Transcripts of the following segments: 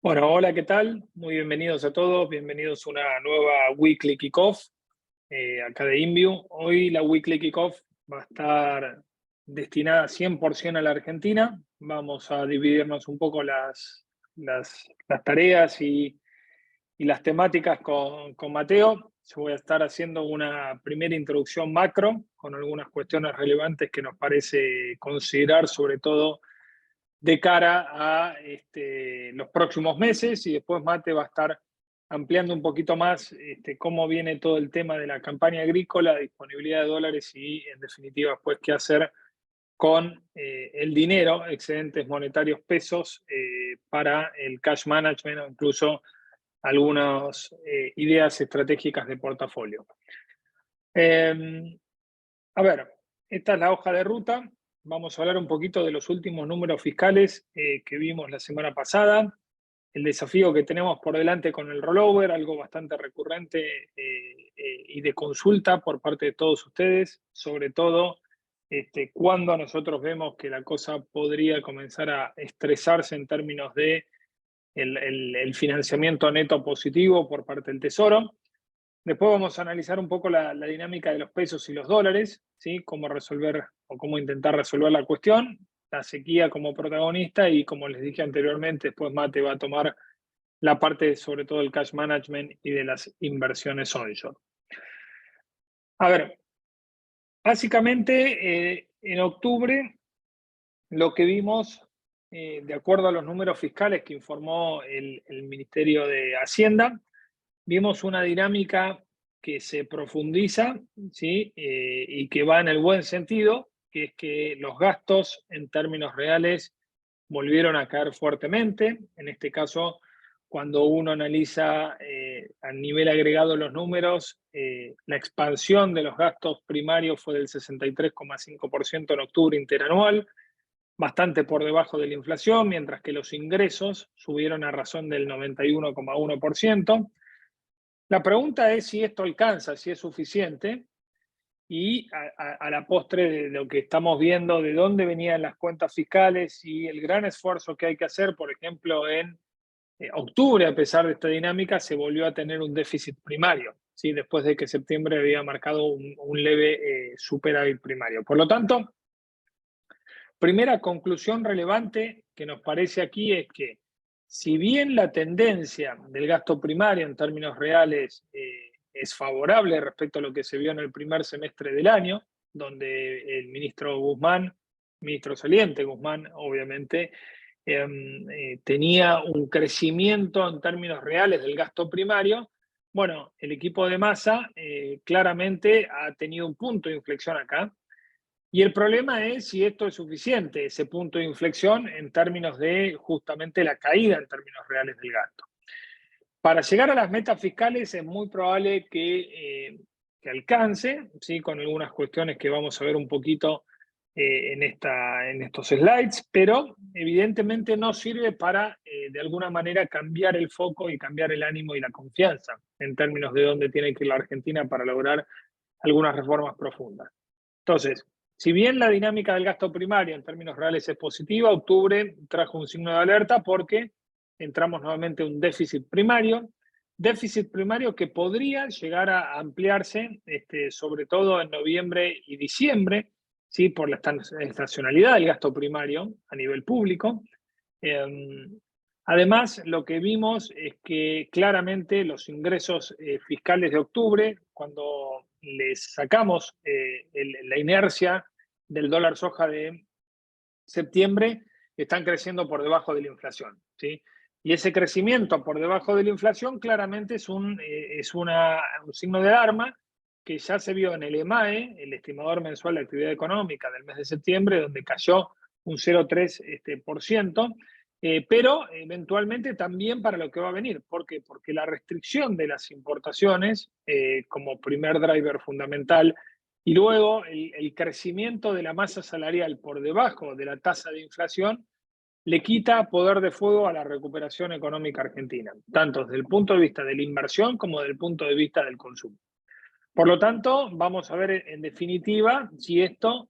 Bueno, hola, ¿qué tal? Muy bienvenidos a todos, bienvenidos a una nueva Weekly Kickoff acá de InView. Hoy la Weekly Kickoff va a estar destinada 100% a la Argentina. Vamos a dividirnos un poco las tareas y las temáticas con Mateo. Yo voy a estar haciendo una primera introducción macro con algunas cuestiones relevantes que nos parece considerar, sobre todo de cara a los próximos meses, y después Mate va a estar ampliando un poquito más cómo viene todo el tema de la campaña agrícola, disponibilidad de dólares y, en definitiva, pues qué hacer con el dinero, excedentes monetarios pesos, para el cash management o incluso algunas ideas estratégicas de portafolio. A ver, esta es la hoja de ruta. Vamos a hablar un poquito de los últimos números fiscales que vimos la semana pasada, el desafío que tenemos por delante con el rollover, algo bastante recurrente y de consulta por parte de todos ustedes, sobre todo cuando nosotros vemos que la cosa podría comenzar a estresarse en términos de el financiamiento neto positivo por parte del Tesoro. Después vamos a analizar un poco la dinámica de los pesos y los dólares, ¿sí? Cómo resolver o cómo intentar resolver la cuestión, la sequía como protagonista y, como les dije anteriormente, después Mate va a tomar la parte sobre todo del cash management y de las inversiones onshore. A ver, básicamente en octubre lo que vimos, de acuerdo a los números fiscales que informó el Ministerio de Hacienda, vimos una dinámica que se profundiza, ¿sí? Y que va en el buen sentido, que es que los gastos en términos reales volvieron a caer fuertemente. En este caso, cuando uno analiza a nivel agregado los números, la expansión de los gastos primarios fue del 63,5% en octubre interanual, bastante por debajo de la inflación, mientras que los ingresos subieron a razón del 91,1%. La pregunta es si esto alcanza, si es suficiente, y a la postre de lo que estamos viendo, de dónde venían las cuentas fiscales y el gran esfuerzo que hay que hacer, por ejemplo, en octubre, a pesar de esta dinámica, se volvió a tener un déficit primario, ¿sí? Después de que septiembre había marcado un leve superávit primario. Por lo tanto, primera conclusión relevante que nos parece aquí es que, si bien la tendencia del gasto primario en términos reales es favorable respecto a lo que se vio en el primer semestre del año, donde el ministro Guzmán, ministro saliente Guzmán, obviamente, tenía un crecimiento en términos reales del gasto primario, bueno, el equipo de Massa claramente ha tenido un punto de inflexión acá. Y el problema es si esto es suficiente, ese punto de inflexión en términos de justamente la caída en términos reales del gasto. Para llegar a las metas fiscales es muy probable que alcance, ¿sí? Con algunas cuestiones que vamos a ver un poquito en estos slides, pero evidentemente no sirve para de alguna manera cambiar el foco y cambiar el ánimo y la confianza en términos de dónde tiene que ir la Argentina para lograr algunas reformas profundas. Entonces, si bien la dinámica del gasto primario en términos reales es positiva, octubre trajo un signo de alerta porque entramos nuevamente a un déficit primario que podría llegar a ampliarse, sobre todo en noviembre y diciembre, ¿sí? Por la estacionalidad del gasto primario a nivel público. Además, lo que vimos es que claramente los ingresos fiscales de octubre, cuando les sacamos la inercia del dólar soja de septiembre, están creciendo por debajo de la inflación, ¿sí? Y ese crecimiento por debajo de la inflación claramente es un signo de alarma que ya se vio en el EMAE, el estimador mensual de actividad económica del mes de septiembre, donde cayó un 0,3%, pero eventualmente también para lo que va a venir. ¿Por qué? Porque la restricción de las importaciones como primer driver fundamental, y luego el crecimiento de la masa salarial por debajo de la tasa de inflación, le quita poder de fuego a la recuperación económica argentina, tanto desde el punto de vista de la inversión como desde el punto de vista del consumo. Por lo tanto, vamos a ver en definitiva si esto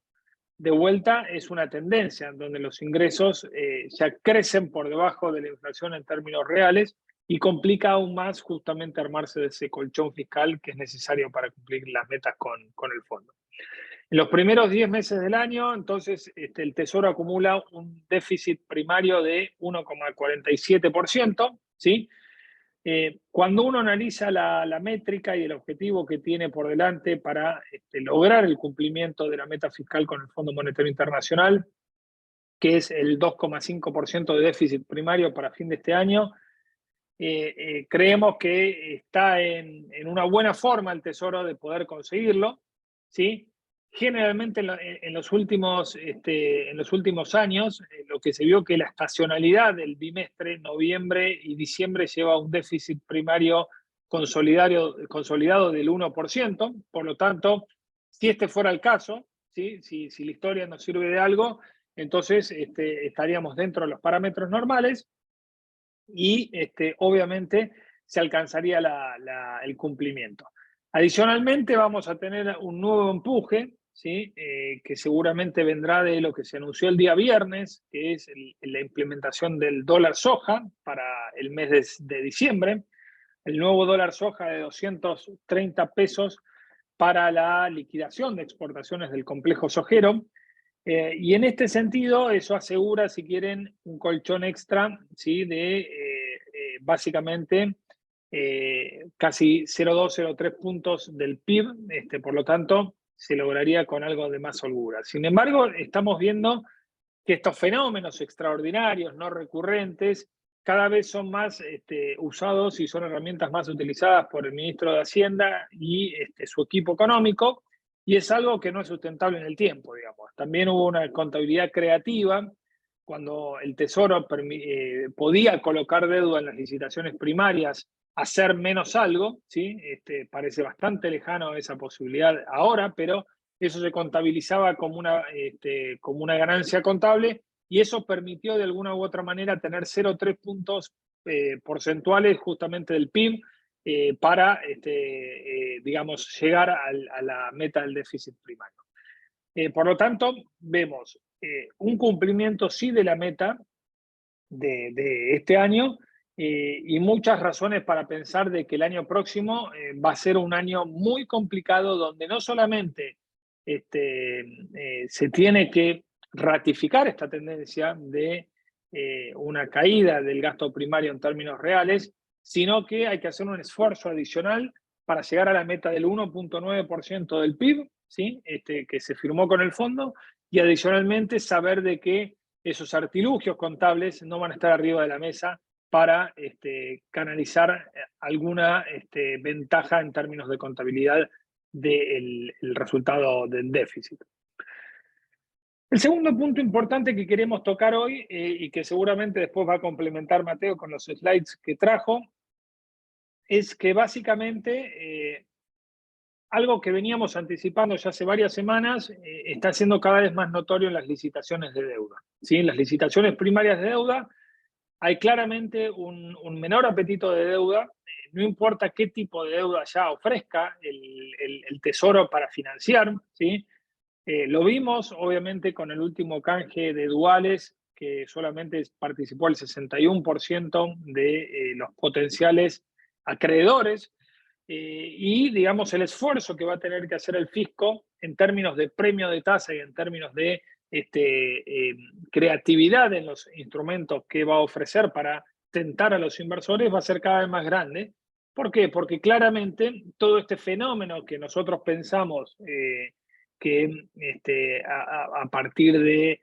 de vuelta es una tendencia en donde los ingresos ya crecen por debajo de la inflación en términos reales y complica aún más justamente armarse de ese colchón fiscal que es necesario para cumplir las metas con el fondo. En los primeros 10 meses del año, entonces, el Tesoro acumula un déficit primario de 1,47%, ¿sí? Cuando uno analiza la métrica y el objetivo que tiene por delante para lograr el cumplimiento de la meta fiscal con el Fondo Monetario Internacional, que es el 2,5% de déficit primario para fin de este año, creemos que está en una buena forma el Tesoro de poder conseguirlo, ¿sí? Generalmente en los últimos años, lo que se vio que la estacionalidad del bimestre, noviembre y diciembre, lleva un déficit primario consolidado del 1%. Por lo tanto, si este fuera el caso, ¿sí? Si la historia nos sirve de algo, entonces estaríamos dentro de los parámetros normales y obviamente se alcanzaría el cumplimiento. Adicionalmente, vamos a tener un nuevo empuje, ¿sí? Que seguramente vendrá de lo que se anunció el día viernes, que es la implementación del dólar soja para el mes de diciembre, el nuevo dólar soja de 230 pesos para la liquidación de exportaciones del complejo sojero. Y en este sentido, eso asegura, si quieren, un colchón extra, ¿sí? De básicamente casi 0,2-0,3 puntos del PIB, por lo tanto, se lograría con algo de más holgura. Sin embargo, estamos viendo que estos fenómenos extraordinarios, no recurrentes, cada vez son más usados y son herramientas más utilizadas por el ministro de Hacienda y su equipo económico, y es algo que no es sustentable en el tiempo, digamos. También hubo una contabilidad creativa cuando el Tesoro podía colocar deuda en las licitaciones primarias, hacer menos algo, ¿sí? Parece bastante lejano esa posibilidad ahora, pero eso se contabilizaba como una ganancia contable y eso permitió de alguna u otra manera tener 0,3 puntos porcentuales justamente del PIB para, digamos, llegar a la meta del déficit primario. Por lo tanto, vemos un cumplimiento sí de la meta de este año y muchas razones para pensar de que el año próximo va a ser un año muy complicado donde no solamente se tiene que ratificar esta tendencia de una caída del gasto primario en términos reales, sino que hay que hacer un esfuerzo adicional para llegar a la meta del 1,9% del PIB, ¿sí? Que se firmó con el fondo, y adicionalmente saber de que esos artilugios contables no van a estar arriba de la mesa para canalizar alguna ventaja en términos de contabilidad del resultado del déficit. El segundo punto importante que queremos tocar hoy y que seguramente después va a complementar Mateo con los slides que trajo, es que básicamente algo que veníamos anticipando ya hace varias semanas está siendo cada vez más notorio en las licitaciones de deuda, ¿sí? En las licitaciones primarias de deuda hay claramente un menor apetito de deuda, no importa qué tipo de deuda ya ofrezca el Tesoro para financiar, ¿sí? Lo vimos obviamente con el último canje de duales, que solamente participó el 61% de los potenciales acreedores, y digamos el esfuerzo que va a tener que hacer el fisco en términos de premio de tasa y en términos de creatividad en los instrumentos que va a ofrecer para tentar a los inversores va a ser cada vez más grande. ¿Por qué? Porque claramente todo este fenómeno que nosotros pensamos que a partir de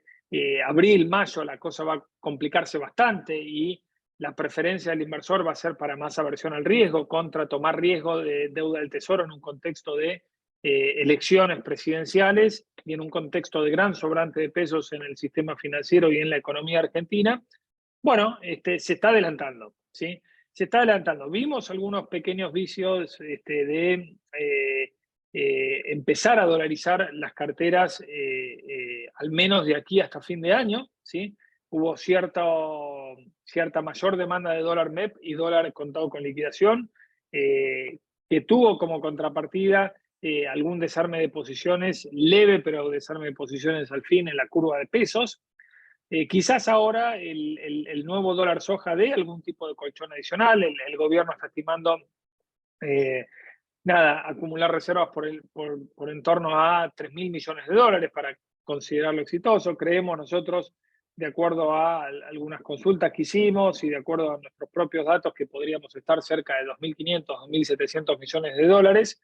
abril, mayo, la cosa va a complicarse bastante y la preferencia del inversor va a ser para más aversión al riesgo contra tomar riesgo de deuda del Tesoro en un contexto de elecciones presidenciales y en un contexto de gran sobrante de pesos en el sistema financiero y en la economía argentina. Bueno, se está adelantando, ¿sí? Se está adelantando. Vimos algunos pequeños vicios de empezar a dolarizar las carteras, al menos de aquí hasta fin de año, ¿sí? Hubo cierta mayor demanda de dólar MEP y dólar contado con liquidación, que tuvo como contrapartida algún desarme de posiciones, leve, pero desarme de posiciones al fin en la curva de pesos. Quizás ahora el nuevo dólar soja dé algún tipo de colchón adicional. El gobierno está estimando acumular reservas por en torno a 3.000 millones de dólares para considerarlo exitoso. Creemos nosotros, de acuerdo a algunas consultas que hicimos y de acuerdo a nuestros propios datos, que podríamos estar cerca de 2.500, 2.700 millones de dólares.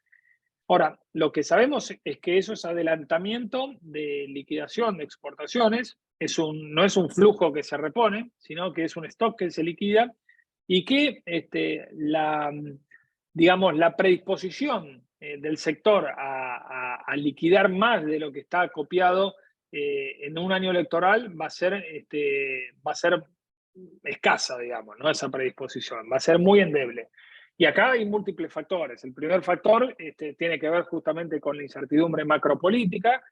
Ahora, lo que sabemos es que eso es adelantamiento de liquidación de exportaciones, no es un flujo que se repone, sino que es un stock que se liquida y que digamos, la predisposición del sector a liquidar más de lo que está acopiado en un año electoral va a ser escasa, digamos, ¿no? Esa predisposición, va a ser muy endeble. Y acá hay múltiples factores. El primer factor tiene que ver justamente con la incertidumbre macropolítica.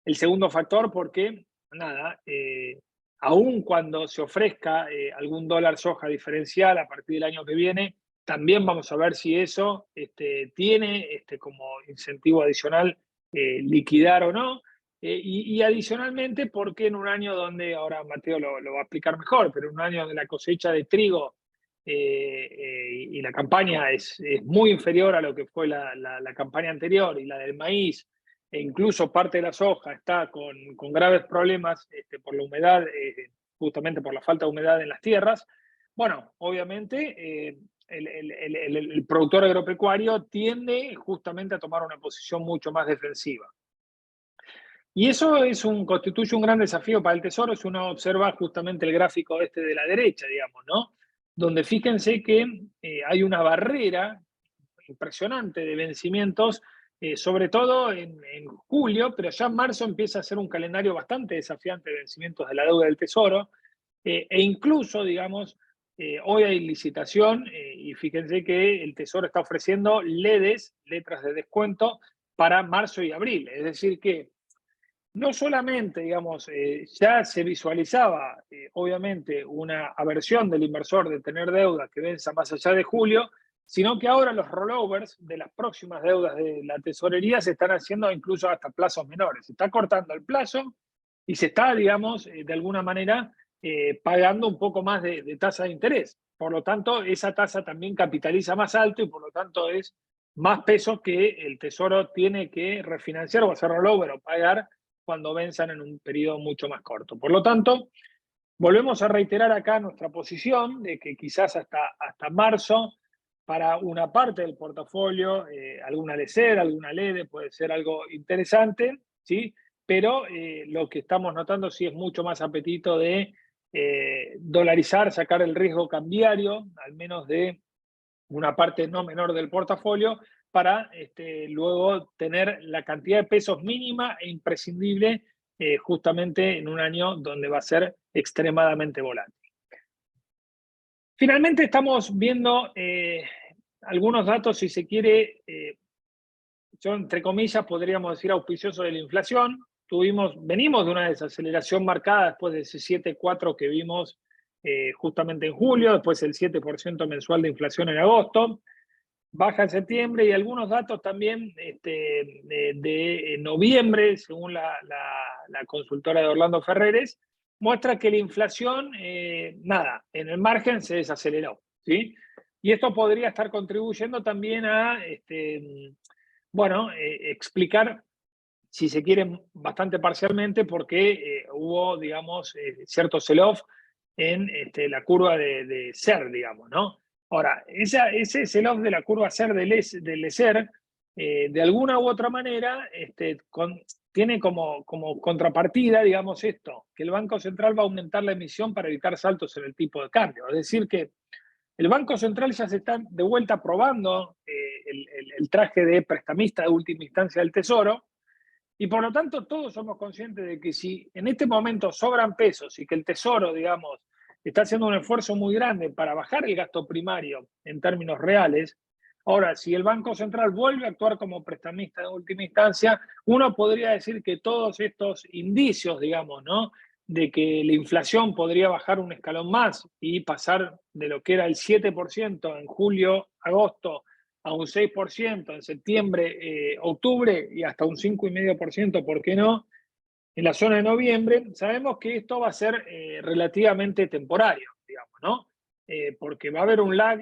El segundo factor, porque, aun cuando se ofrezca algún dólar soja diferencial a partir del año que viene, también vamos a ver si eso tiene como incentivo adicional liquidar o no. Y adicionalmente, porque en un año donde, ahora Mateo lo va a explicar mejor, pero en un año donde la cosecha de trigo y la campaña es muy inferior a lo que fue la campaña anterior y la del maíz, e incluso parte de la soja está con graves problemas por la humedad, justamente por la falta de humedad en las tierras. Bueno, obviamente el productor agropecuario tiende justamente a tomar una posición mucho más defensiva. Y eso constituye un gran desafío para el Tesoro si uno observa justamente el gráfico de la derecha, digamos, ¿no? Donde fíjense que hay una barrera impresionante de vencimientos, sobre todo en julio, pero ya en marzo empieza a ser un calendario bastante desafiante de vencimientos de la deuda del Tesoro, e incluso, digamos, hoy hay licitación y fíjense que el Tesoro está ofreciendo LEDs, letras de descuento, para marzo y abril. Es decir que no solamente, digamos, ya se visualizaba, obviamente, una aversión del inversor de tener deuda que venza más allá de julio, sino que ahora los rollovers de las próximas deudas de la tesorería se están haciendo incluso hasta plazos menores. Se está cortando el plazo y se está, digamos, de alguna manera pagando un poco más de tasa de interés. Por lo tanto, esa tasa también capitaliza más alto y por lo tanto es más peso que el Tesoro tiene que refinanciar o hacer rollover o pagar cuando venzan en un periodo mucho más corto. Por lo tanto, volvemos a reiterar acá nuestra posición de que quizás hasta marzo, para una parte del portafolio, alguna LECER, alguna LEDE puede ser algo interesante, ¿sí? Pero lo que estamos notando sí es mucho más apetito de dolarizar, sacar el riesgo cambiario, al menos de una parte no menor del portafolio, para luego tener la cantidad de pesos mínima e imprescindible justamente en un año donde va a ser extremadamente volátil. Finalmente estamos viendo algunos datos, si se quiere, yo entre comillas podríamos decir auspiciosos de la inflación. Venimos de una desaceleración marcada después de ese 7,4 que vimos justamente en julio, después el 7% mensual de inflación en agosto, baja en septiembre y algunos datos también de noviembre, según la consultora de Orlando Ferreres, muestra que la inflación, en el margen se desaceleró, ¿sí? Y esto podría estar contribuyendo también a, explicar, si se quiere, bastante parcialmente, porque hubo, digamos, cierto sell-off en la curva de SER, digamos, ¿no? Ahora, ese sell-off de la curva SER del SER, de alguna u otra manera, tiene como contrapartida, digamos, esto, que el Banco Central va a aumentar la emisión para evitar saltos en el tipo de cambio. Es decir, que el Banco Central ya se está de vuelta probando el traje de prestamista de última instancia del Tesoro, y por lo tanto todos somos conscientes de que si en este momento sobran pesos y que el Tesoro, digamos, está haciendo un esfuerzo muy grande para bajar el gasto primario en términos reales, ahora, si el Banco Central vuelve a actuar como prestamista de última instancia, uno podría decir que todos estos indicios, digamos, ¿no?, de que la inflación podría bajar un escalón más y pasar de lo que era el 7% en julio, agosto, a un 6% en septiembre, octubre y hasta un 5,5%, ¿por qué no?, en la zona de noviembre, sabemos que esto va a ser relativamente temporario, digamos, ¿no? Porque va a haber un lag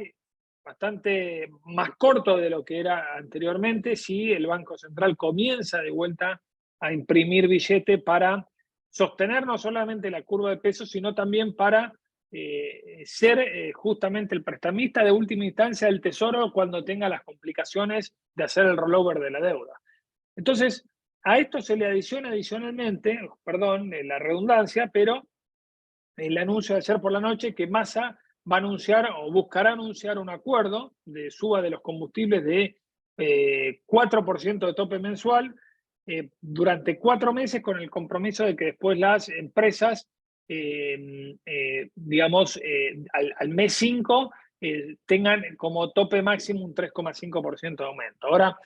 bastante más corto de lo que era anteriormente si el Banco Central comienza de vuelta a imprimir billete para sostener no solamente la curva de pesos, sino también para ser justamente el prestamista de última instancia del Tesoro cuando tenga las complicaciones de hacer el rollover de la deuda. Entonces, a esto se le adiciona adicionalmente, perdón, la redundancia, pero el anuncio de ayer por la noche que Massa va a anunciar o buscará anunciar un acuerdo de suba de los combustibles de 4% de tope mensual durante 4 meses, con el compromiso de que después las empresas, digamos, al mes 5 tengan como tope máximo un 3,5% de aumento. Ahora,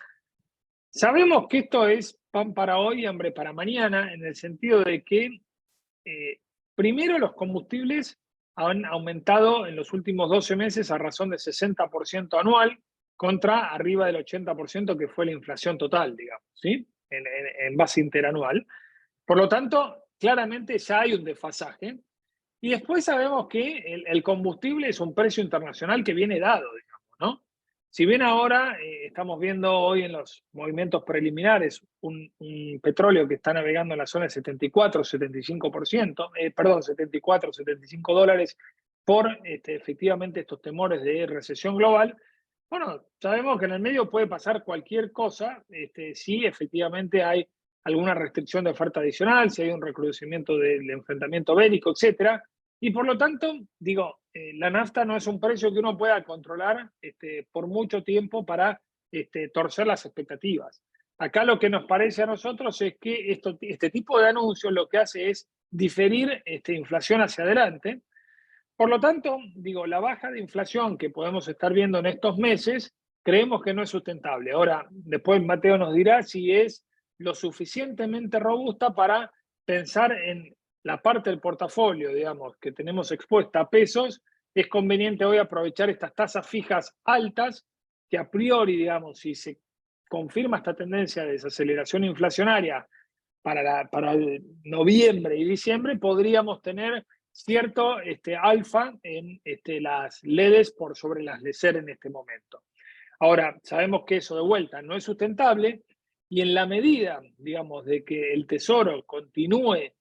sabemos que esto es pan para hoy y hambre para mañana, en el sentido de que primero los combustibles han aumentado en los últimos 12 meses a razón de 60% anual, contra arriba del 80% que fue la inflación total, digamos, ¿sí? En base interanual. Por lo tanto, claramente ya hay un desfasaje. Y después sabemos que el combustible es un precio internacional que viene dado, digamos, ¿no? Si bien ahora estamos viendo hoy en los movimientos preliminares un petróleo que está navegando en la zona de 74, 75%, perdón, 74, 75 dólares por efectivamente estos temores de recesión global, bueno, sabemos que en el medio puede pasar cualquier cosa, si efectivamente hay alguna restricción de oferta adicional, si hay un recrudecimiento del enfrentamiento bélico, etcétera. Y por lo tanto, digo, la nafta no es un precio que uno pueda controlar por mucho tiempo para torcer las expectativas. Acá lo que nos parece a nosotros es que este tipo de anuncios lo que hace es diferir inflación hacia adelante. Por lo tanto, digo, la baja de inflación que podemos estar viendo en estos meses, creemos que no es sustentable. Ahora, después Mateo nos dirá si es lo suficientemente robusta para pensar en la parte del portafolio, digamos, que tenemos expuesta a pesos. Es conveniente hoy aprovechar estas tasas fijas altas, que a priori, digamos, si se confirma esta tendencia de desaceleración inflacionaria para el noviembre y diciembre, podríamos tener cierto alfa en las LEDs por sobre las LECER en este momento. Ahora, sabemos que eso de vuelta no es sustentable, y en la medida, digamos, de que el Tesoro continúe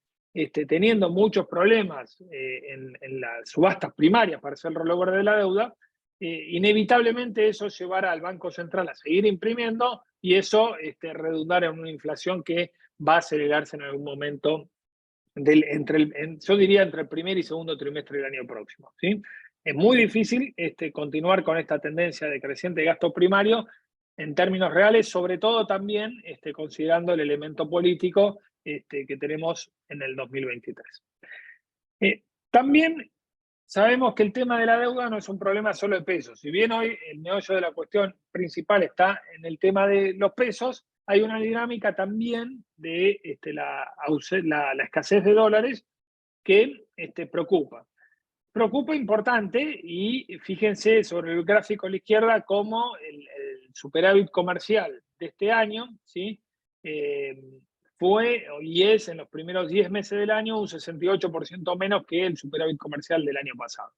teniendo muchos problemas en las subastas primarias para hacer el rollover de la deuda, inevitablemente eso llevará al Banco Central a seguir imprimiendo, y eso redundar en una inflación que va a acelerarse en algún momento yo diría entre el primer y segundo trimestre del año próximo, ¿sí? Es muy difícil continuar con esta tendencia de creciente gasto primario en términos reales, sobre todo también considerando el elemento político que tenemos en el 2023. También sabemos que el tema de la deuda no es un problema solo de pesos. Si bien hoy el meollo de la cuestión principal está en el tema de los pesos, hay una dinámica también de la escasez de dólares que preocupa. Preocupa importante, y fíjense sobre el gráfico a la izquierda cómo el superávit comercial de este año, ¿sí? Fue y es en los primeros 10 meses del año un 68% menos que el superávit comercial del año pasado.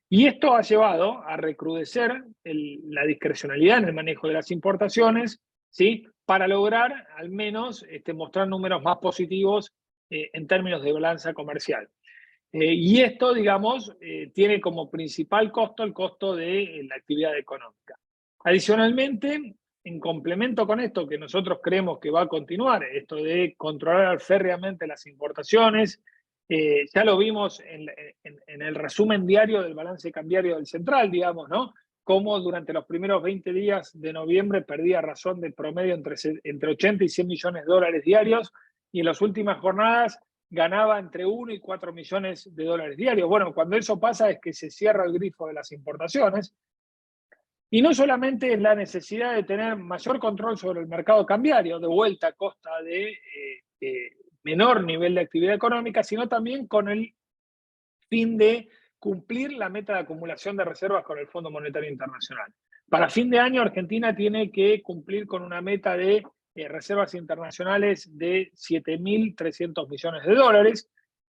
Y esto ha llevado a recrudecer la discrecionalidad en el manejo de las importaciones, ¿sí? Para lograr al menos mostrar números más positivos en términos de balanza comercial. Y esto, digamos, tiene como principal costo el costo de la actividad económica. Adicionalmente, en complemento con esto, que nosotros creemos que va a continuar, esto de controlar férreamente las importaciones, ya lo vimos en el resumen diario del balance cambiario del Central, digamos, ¿no? Cómo durante los primeros 20 días de noviembre perdía razón de promedio entre 80 y 100 millones de dólares diarios, y en las últimas jornadas ganaba entre 1 y 4 millones de dólares diarios. Bueno, cuando eso pasa es que se cierra el grifo de las importaciones. Y no solamente es la necesidad de tener mayor control sobre el mercado cambiario, de vuelta a costa de menor nivel de actividad económica, sino también con el fin de cumplir la meta de acumulación de reservas con el Fondo Monetario Internacional. Para fin de año, Argentina tiene que cumplir con una meta de reservas internacionales de 7.300 millones de dólares.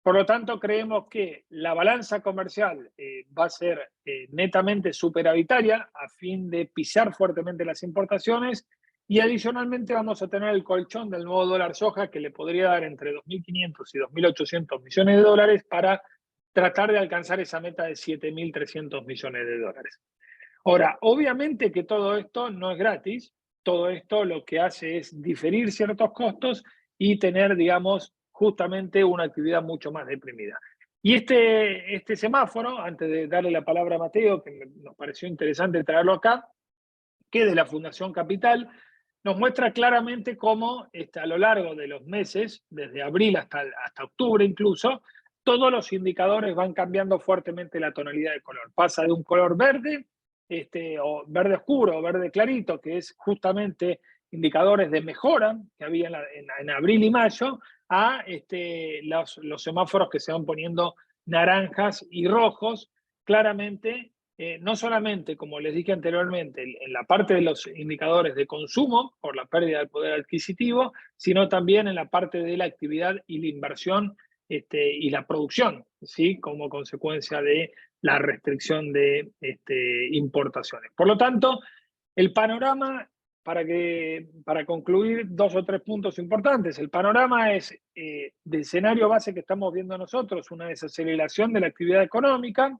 Por lo tanto, creemos que la balanza comercial va a ser netamente superavitaria a fin de pisar fuertemente las importaciones, y adicionalmente vamos a tener el colchón del nuevo dólar soja, que le podría dar entre 2.500 y 2.800 millones de dólares para tratar de alcanzar esa meta de 7.300 millones de dólares. Ahora, obviamente que todo esto no es gratis, todo esto lo que hace es diferir ciertos costos y tener, digamos, justamente una actividad mucho más deprimida. Y este semáforo, antes de darle la palabra a Mateo, que nos pareció interesante traerlo acá, que de la Fundación Capital, nos muestra claramente cómo a lo largo de los meses, desde abril hasta octubre incluso, todos los indicadores van cambiando fuertemente la tonalidad de color. Pasa de un color verde, o verde oscuro o verde clarito, que es justamente indicadores de mejora que había en abril y mayo, a los semáforos que se van poniendo naranjas y rojos, claramente. No solamente, como les dije anteriormente, en la parte de los indicadores de consumo por la pérdida del poder adquisitivo, sino también en la parte de la actividad y la inversión y la producción, ¿sí? Como consecuencia de la restricción de importaciones. Por lo tanto, el panorama, para concluir, 2 o 3 puntos importantes. El panorama es de escenario base que estamos viendo nosotros, una desaceleración de la actividad económica.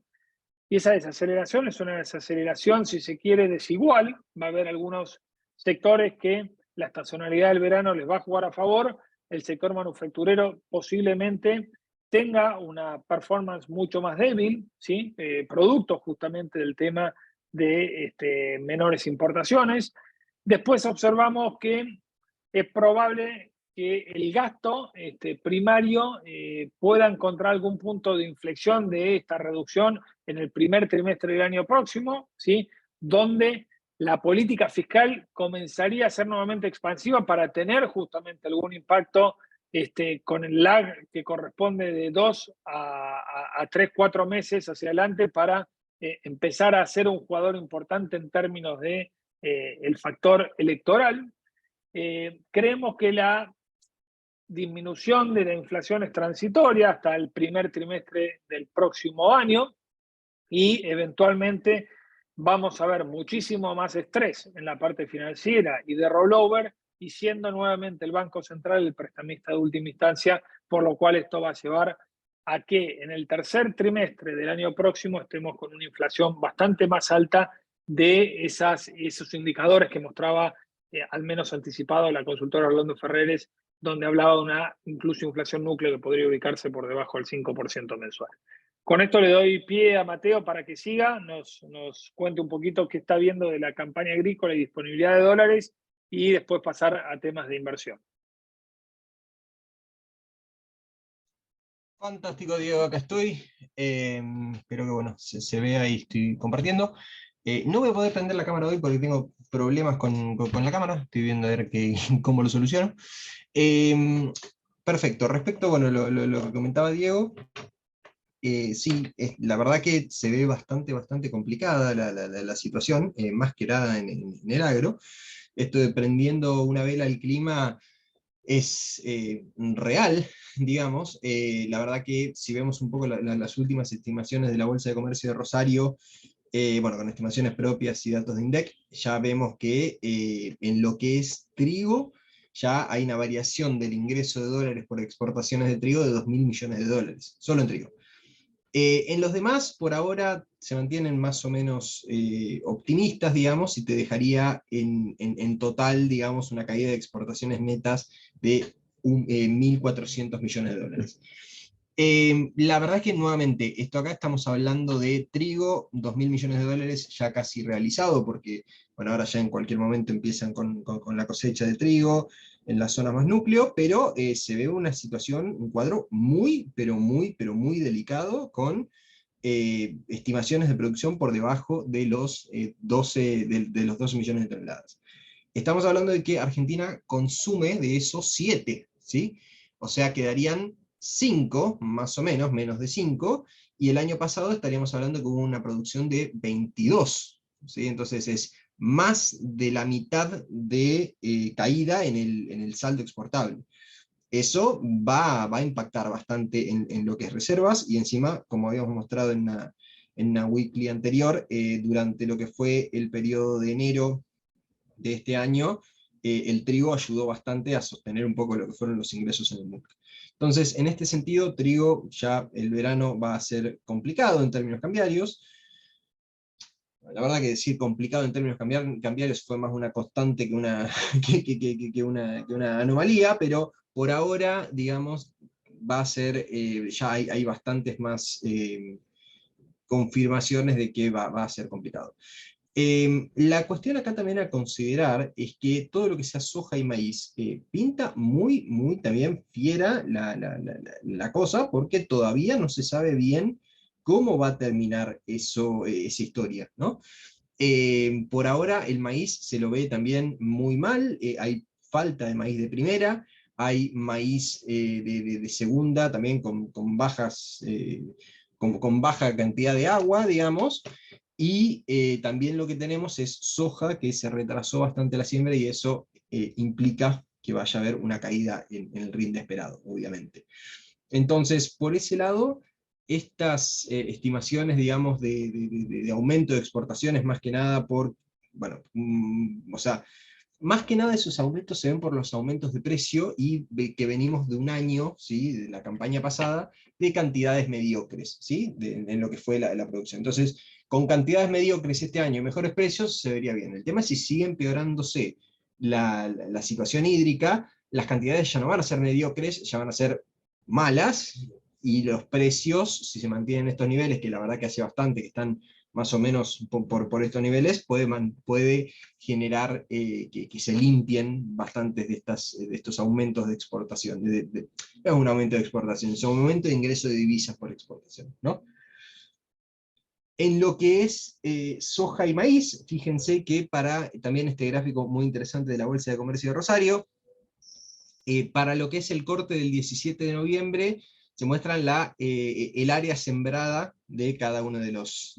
Y esa desaceleración es una desaceleración, si se quiere, desigual. Va a haber algunos sectores que la estacionalidad del verano les va a jugar a favor. El sector manufacturero posiblemente tenga una performance mucho más débil, ¿sí? Producto justamente del tema de menores importaciones. Después observamos que es probable que el gasto primario pueda encontrar algún punto de inflexión de esta reducción en el primer trimestre del año próximo, ¿sí? Donde la política fiscal comenzaría a ser nuevamente expansiva para tener justamente algún impacto con el lag que corresponde de 2 a 3, 4 meses hacia adelante para empezar a ser un jugador importante en términos de el factor electoral. Creemos que la disminución de la inflación es transitoria hasta el primer trimestre del próximo año, y eventualmente vamos a ver muchísimo más estrés en la parte financiera y de rollover, y siendo nuevamente el Banco Central el prestamista de última instancia, por lo cual esto va a llevar a que en el tercer trimestre del año próximo estemos con una inflación bastante más alta de esos indicadores que mostraba al menos anticipado la consultora Orlando Ferreres, donde hablaba de una incluso inflación núcleo que podría ubicarse por debajo del 5% mensual. Con esto le doy pie a Mateo para que siga, nos cuente un poquito qué está viendo de la campaña agrícola y disponibilidad de dólares, y después pasar a temas de inversión. Fantástico, Diego, acá estoy. Espero que bueno, se vea y estoy compartiendo. No voy a poder prender la cámara hoy porque tengo problemas con la cámara. Estoy viendo a ver cómo lo soluciono. Perfecto. Respecto, bueno, lo que comentaba Diego, sí, la verdad que se ve bastante complicada la situación, más que nada en el agro. Esto de prendiendo una vela al clima es real, digamos. La verdad que si vemos un poco las últimas estimaciones de la Bolsa de Comercio de Rosario, bueno, con estimaciones propias y datos de INDEC, ya vemos que en lo que es trigo, ya hay una variación del ingreso de dólares por exportaciones de trigo de 2.000 millones de dólares, solo en trigo. En los demás, por ahora, se mantienen más o menos optimistas, digamos, y te dejaría en total, digamos, una caída de exportaciones netas de 1.400 millones de dólares. La verdad es que, nuevamente, esto acá estamos hablando de trigo, 2.000 millones de dólares ya casi realizado, porque, bueno, ahora ya en cualquier momento empiezan con la cosecha de trigo, en la zona más núcleo, pero se ve una situación, un cuadro muy, pero muy delicado, con estimaciones de producción por debajo de los 12 millones de toneladas. Estamos hablando de que Argentina consume de esos 7, ¿sí? O sea, quedarían 5, más o menos, menos de 5, y el año pasado estaríamos hablando con una producción de 22, ¿sí? Entonces es más de la mitad de caída en el saldo exportable. Eso va a impactar bastante en lo que es reservas, y encima, como habíamos mostrado en una weekly anterior, durante lo que fue el periodo de enero de este año, el trigo ayudó bastante a sostener un poco lo que fueron los ingresos en el mundo. Entonces, en este sentido, trigo ya el verano va a ser complicado en términos cambiarios. La verdad que decir complicado en términos cambiarios fue más una constante que una, que una anomalía, pero por ahora, digamos, va a ser, ya hay bastantes más confirmaciones de que va a ser complicado. La cuestión acá también a considerar es que todo lo que sea soja y maíz pinta muy, muy también fiera la cosa, porque todavía no se sabe bien cómo va a terminar eso, esa historia, ¿no? Por ahora el maíz se lo ve también muy mal, hay falta de maíz de primera, hay maíz de segunda también con bajas, con baja cantidad de agua, digamos, y también lo que tenemos es soja, que se retrasó bastante la siembra, y eso implica que vaya a haber una caída en el rinde esperado, obviamente. Entonces, por ese lado, estas estimaciones, digamos, de aumento de exportaciones, más que nada por, bueno, o sea, más que nada esos aumentos se ven por los aumentos de precio, y que venimos de un año, ¿sí?, de la campaña pasada, de cantidades mediocres, ¿sí?, en lo que fue la producción. Entonces, con cantidades mediocres este año y mejores precios, se vería bien. El tema es si sigue empeorándose la situación hídrica, las cantidades ya no van a ser mediocres, ya van a ser malas, y los precios, si se mantienen estos niveles, que la verdad que hace bastante que están más o menos por estos niveles, puede generar que se limpien bastantes de estos aumentos de exportación. No es un aumento de exportación, es un aumento de ingreso de divisas por exportación, ¿no? En lo que es soja y maíz, fíjense que para también este gráfico muy interesante de la Bolsa de Comercio de Rosario, para lo que es el corte del 17 de noviembre, se muestra el área sembrada de cada uno de los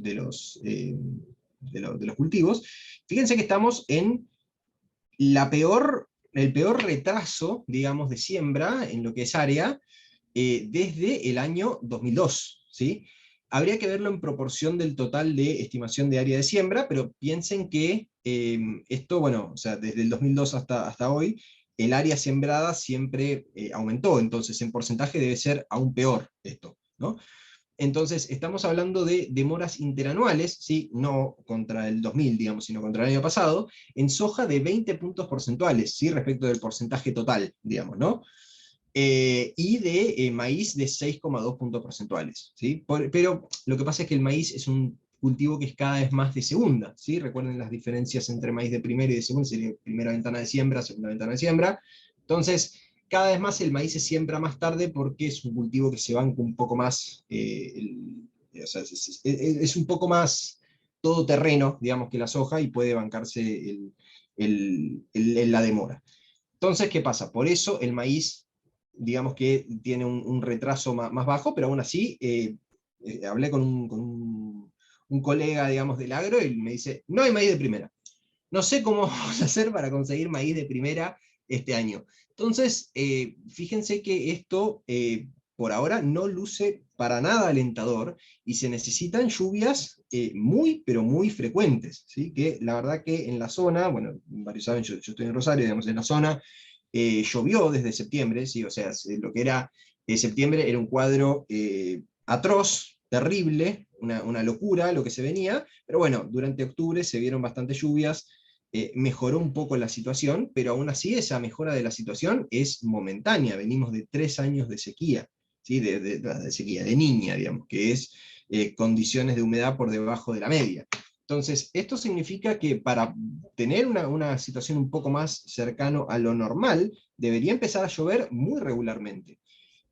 cultivos. Fíjense que estamos en el peor retraso, digamos, de siembra en lo que es área, desde el año 2002, ¿sí? Habría que verlo en proporción del total de estimación de área de siembra, pero piensen que esto, bueno, o sea, desde el 2002 hasta hoy, el área sembrada siempre aumentó, entonces en porcentaje debe ser aún peor esto, ¿no? Entonces, estamos hablando de demoras interanuales, ¿sí?, no contra el 2000, digamos, sino contra el año pasado, en soja de 20 puntos porcentuales, ¿sí?, respecto del porcentaje total, digamos, ¿no? Y de maíz de 6,2 puntos porcentuales, ¿sí? Pero lo que pasa es que el maíz es un cultivo que es cada vez más de segunda, ¿sí? Recuerden las diferencias entre maíz de primera y de segunda, sería primera ventana de siembra, segunda ventana de siembra. Entonces, cada vez más el maíz se siembra más tarde, porque es un cultivo que se banca un poco más, o sea, es un poco más todoterreno, digamos, que la soja, y puede bancarse la demora. Entonces, ¿qué pasa? Por eso el maíz, digamos que tiene un retraso más bajo, pero aún así, hablé con un colega, digamos, del agro, y me dice, no hay maíz de primera. No sé cómo vamos a hacer para conseguir maíz de primera este año. Entonces, fíjense que esto, por ahora, no luce para nada alentador, y se necesitan lluvias muy, pero muy frecuentes, ¿sí? Que la verdad que en la zona, bueno, varios saben, yo estoy en Rosario, digamos, en la zona, llovió desde septiembre, ¿sí? O sea, lo que era septiembre era un cuadro atroz, terrible, una locura lo que se venía, pero bueno, durante octubre se vieron bastantes lluvias, mejoró un poco la situación, pero aún así esa mejora de la situación es momentánea. Venimos de 3 años de sequía, ¿sí? De sequía, de niña, digamos, que es condiciones de humedad por debajo de la media. Entonces, esto significa que para tener una situación un poco más cercano a lo normal, debería empezar a llover muy regularmente.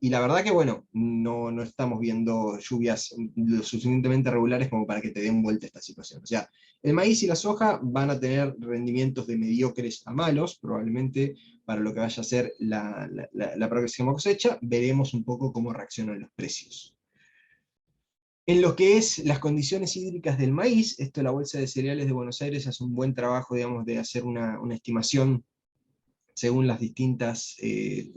Y la verdad que, bueno, no estamos viendo lluvias lo suficientemente regulares como para que te den vuelta esta situación. O sea, el maíz y la soja van a tener rendimientos de mediocres a malos, probablemente para lo que vaya a ser la próxima cosecha. Veremos un poco cómo reaccionan los precios. En lo que es las condiciones hídricas del maíz, esto la Bolsa de Cereales de Buenos Aires hace un buen trabajo, digamos, de hacer una estimación según las distintas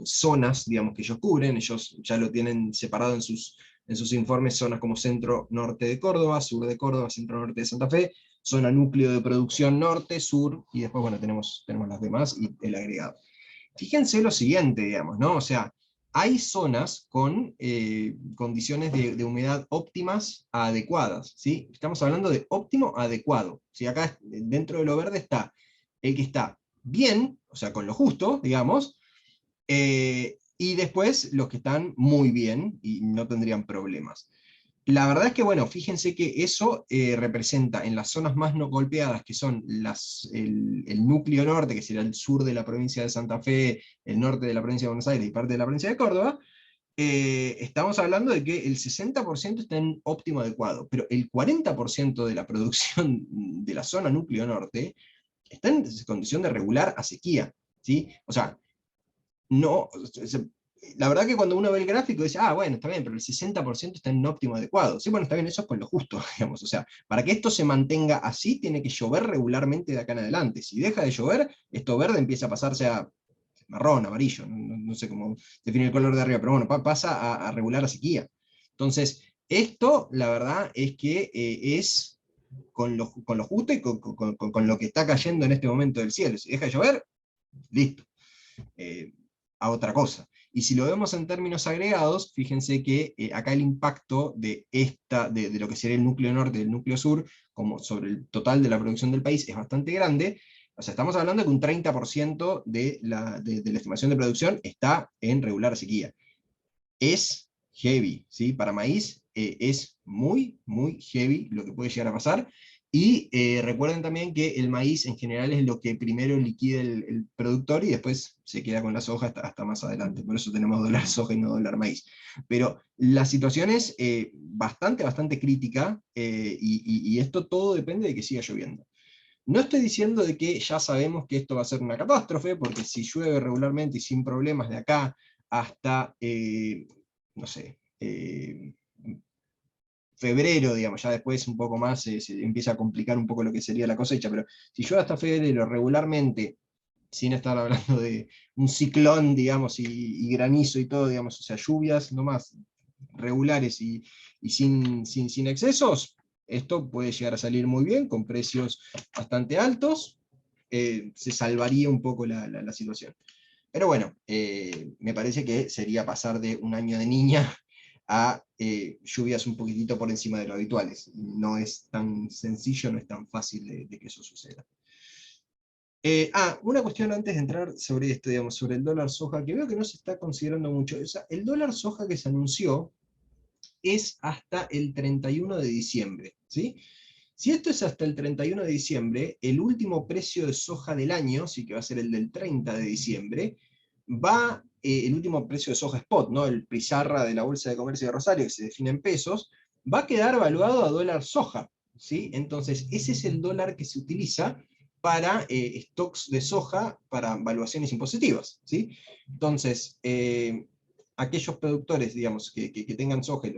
zonas, digamos, que ellos cubren. Ellos ya lo tienen separado en sus informes, zonas como centro-norte de Córdoba, sur de Córdoba, centro-norte de Santa Fe, zona núcleo de producción norte, sur, y después, bueno, tenemos las demás y el agregado. Fíjense lo siguiente, digamos, ¿no? O sea, hay zonas con condiciones de humedad óptimas a adecuadas, ¿sí? Estamos hablando de óptimo a adecuado. ¿Sí? Acá dentro de lo verde está el que está bien, o sea, con lo justo, digamos, y después los que están muy bien y no tendrían problemas. La verdad es que, bueno, fíjense que eso representa en las zonas más no golpeadas, que son el núcleo norte, que sería el sur de la provincia de Santa Fe, el norte de la provincia de Buenos Aires y parte de la provincia de Córdoba, estamos hablando de que el 60% está en óptimo adecuado, pero el 40% de la producción de la zona núcleo norte está en condición de regular a sequía, ¿sí? O sea, no, la verdad que cuando uno ve el gráfico dice, ah, bueno, está bien, pero el 60% está en óptimo adecuado. Sí, bueno, está bien, eso es con lo justo, digamos. O sea, para que esto se mantenga así, tiene que llover regularmente de acá en adelante. Si deja de llover, esto verde empieza a pasarse a marrón, amarillo, no sé cómo definir el color de arriba, pero bueno, pasa a regular a sequía. Entonces, esto, la verdad, es que es con lo justo y con lo que está cayendo en este momento del cielo. Si deja de llover, listo. A otra cosa. Y si lo vemos en términos agregados, fíjense que acá el impacto de lo que sería el núcleo norte y el núcleo sur, como sobre el total de la producción del país, es bastante grande. O sea, estamos hablando de que un 30% de la estimación de producción está en regular sequía. Es heavy, ¿sí? Para maíz es muy, muy heavy lo que puede llegar a pasar. Y recuerden también que el maíz en general es lo que primero liquida el productor y después se queda con la soja hasta más adelante. Por eso tenemos dólar soja y no dólar maíz. Pero la situación es bastante crítica y esto todo depende de que siga lloviendo. No estoy diciendo de que ya sabemos que esto va a ser una catástrofe, porque si llueve regularmente y sin problemas de acá hasta, no sé, febrero, digamos, ya después un poco más se empieza a complicar un poco lo que sería la cosecha, pero si llueve hasta febrero regularmente, sin estar hablando de un ciclón, digamos, y granizo y todo, digamos, o sea, lluvias nomás regulares y sin excesos, esto puede llegar a salir muy bien, con precios bastante altos, se salvaría un poco la situación. Pero bueno, me parece que sería pasar de un año de niña a lluvias un poquitito por encima de lo habituales. No es tan sencillo, no es tan fácil de que eso suceda. Una cuestión antes de entrar sobre esto, digamos, sobre el dólar soja, que veo que no se está considerando mucho. O sea, el dólar soja que se anunció es hasta el 31 de diciembre, ¿sí? Si esto es hasta el 31 de diciembre, el último precio de soja del año, sí que va a ser el del 30 de diciembre, el último precio de soja spot, ¿no? El pizarra de la Bolsa de Comercio de Rosario, que se define en pesos, va a quedar valuado a dólar soja, ¿sí? Entonces, ese es el dólar que se utiliza para stocks de soja para valuaciones impositivas, ¿sí? Entonces, aquellos productores, digamos, que tengan soja,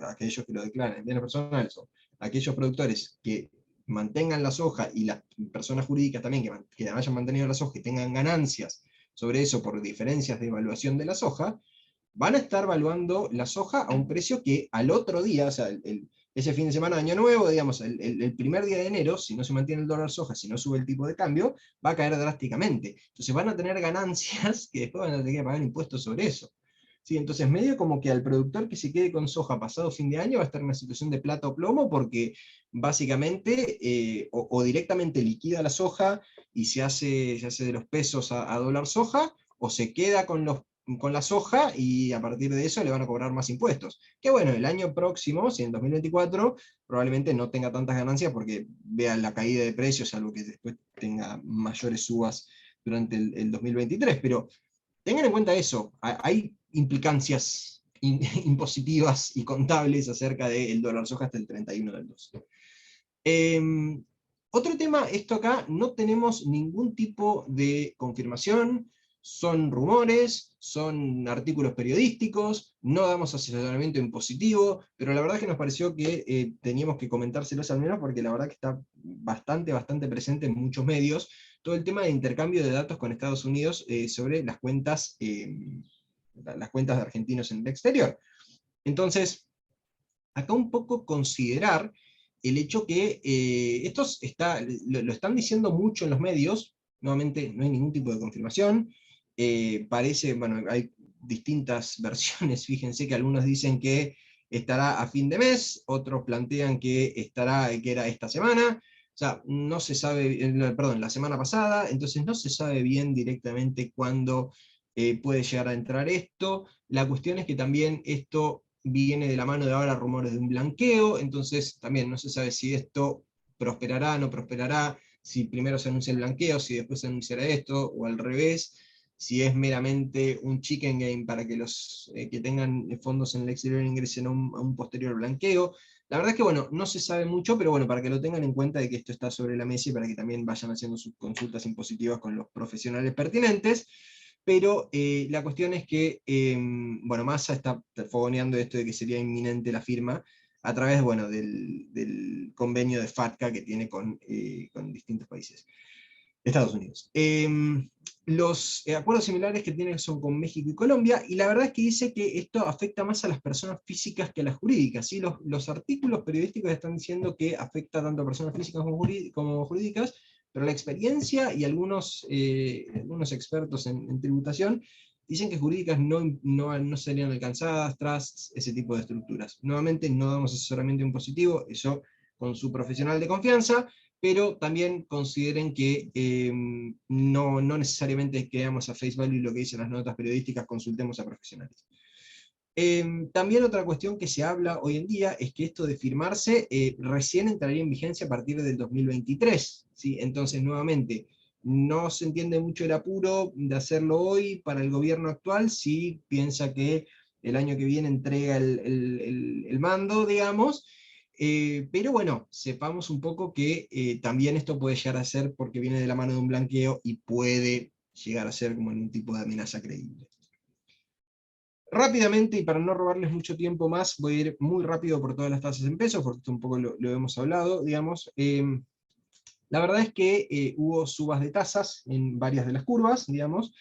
aquellos que lo declaran en bienes personales, o aquellos productores que mantengan la soja y las personas jurídicas también que hayan mantenido la soja y tengan ganancias sobre eso por diferencias de evaluación de la soja, van a estar valuando la soja a un precio que al otro día, o sea, ese fin de semana de Año Nuevo, digamos, el primer día de enero, si no se mantiene el dólar soja, si no sube el tipo de cambio, va a caer drásticamente. Entonces van a tener ganancias que después van a tener que pagar impuestos sobre eso. Sí, entonces medio como que al productor que se quede con soja pasado fin de año va a estar en una situación de plata o plomo porque básicamente o directamente liquida la soja y se hace de los pesos a dólar soja, o se queda con la soja y a partir de eso le van a cobrar más impuestos. Que bueno, el año próximo, si en 2024, probablemente no tenga tantas ganancias porque vea la caída de precios, salvo que después tenga mayores subas durante el 2023, pero tengan en cuenta eso, hay implicancias impositivas y contables acerca del dólar soja hasta el 31 del 2. Otro tema, esto acá no tenemos ningún tipo de confirmación son rumores, son artículos periodísticos, no damos asesoramiento impositivo, pero la verdad es que nos pareció que teníamos que comentárselos al menos porque la verdad que está bastante presente en muchos medios todo el tema de intercambio de datos con Estados Unidos sobre las cuentas de argentinos en el exterior. Entonces, acá un poco considerar el hecho que lo están diciendo mucho en los medios, nuevamente no hay ningún tipo de confirmación, parece, bueno, hay distintas versiones, fíjense que algunos dicen que estará a fin de mes, otros plantean que era esta semana, o sea, no se sabe, perdón, la semana pasada, entonces no se sabe bien directamente cuándo puede llegar a entrar esto. La cuestión es que también esto viene de la mano de ahora rumores de un blanqueo, entonces también no se sabe si esto prosperará, no prosperará, si primero se anuncia el blanqueo, si después se anunciará esto, o al revés, si es meramente un chicken game para que los que tengan fondos en el exterior ingresen a un posterior blanqueo. La verdad es que, bueno, no se sabe mucho, pero bueno, para que lo tengan en cuenta de que esto está sobre la mesa y para que también vayan haciendo sus consultas impositivas con los profesionales pertinentes. Pero la cuestión es que, bueno, Massa está fogoneando esto de que sería inminente la firma a través, bueno, del convenio de FATCA que tiene con distintos países. Estados Unidos. Los acuerdos similares que tiene son con México y Colombia, y la verdad es que dice que esto afecta más a las personas físicas que a las jurídicas. ¿Sí? Los artículos periodísticos están diciendo que afecta tanto a personas físicas como jurídicas, pero la experiencia y algunos expertos en tributación dicen que jurídicas no serían alcanzadas tras ese tipo de estructuras. Nuevamente, no damos asesoramiento impositivo, eso con su profesional de confianza, pero también consideren que no necesariamente creamos a face value lo que dicen las notas periodísticas, consultemos a profesionales. También otra cuestión que se habla hoy en día es que esto de firmarse recién entraría en vigencia a partir del 2023, ¿sí? Entonces, nuevamente, no se entiende mucho el apuro de hacerlo hoy para el gobierno actual si piensa que el año que viene entrega el mando, digamos, pero bueno, sepamos un poco que también esto puede llegar a ser porque viene de la mano de un blanqueo y puede llegar a ser como en un tipo de amenaza creíble. Rápidamente, y para no robarles mucho tiempo más, voy a ir muy rápido por todas las tasas en pesos, porque esto un poco lo hemos hablado, digamos. La verdad es que hubo subas de tasas en varias de las curvas, digamos.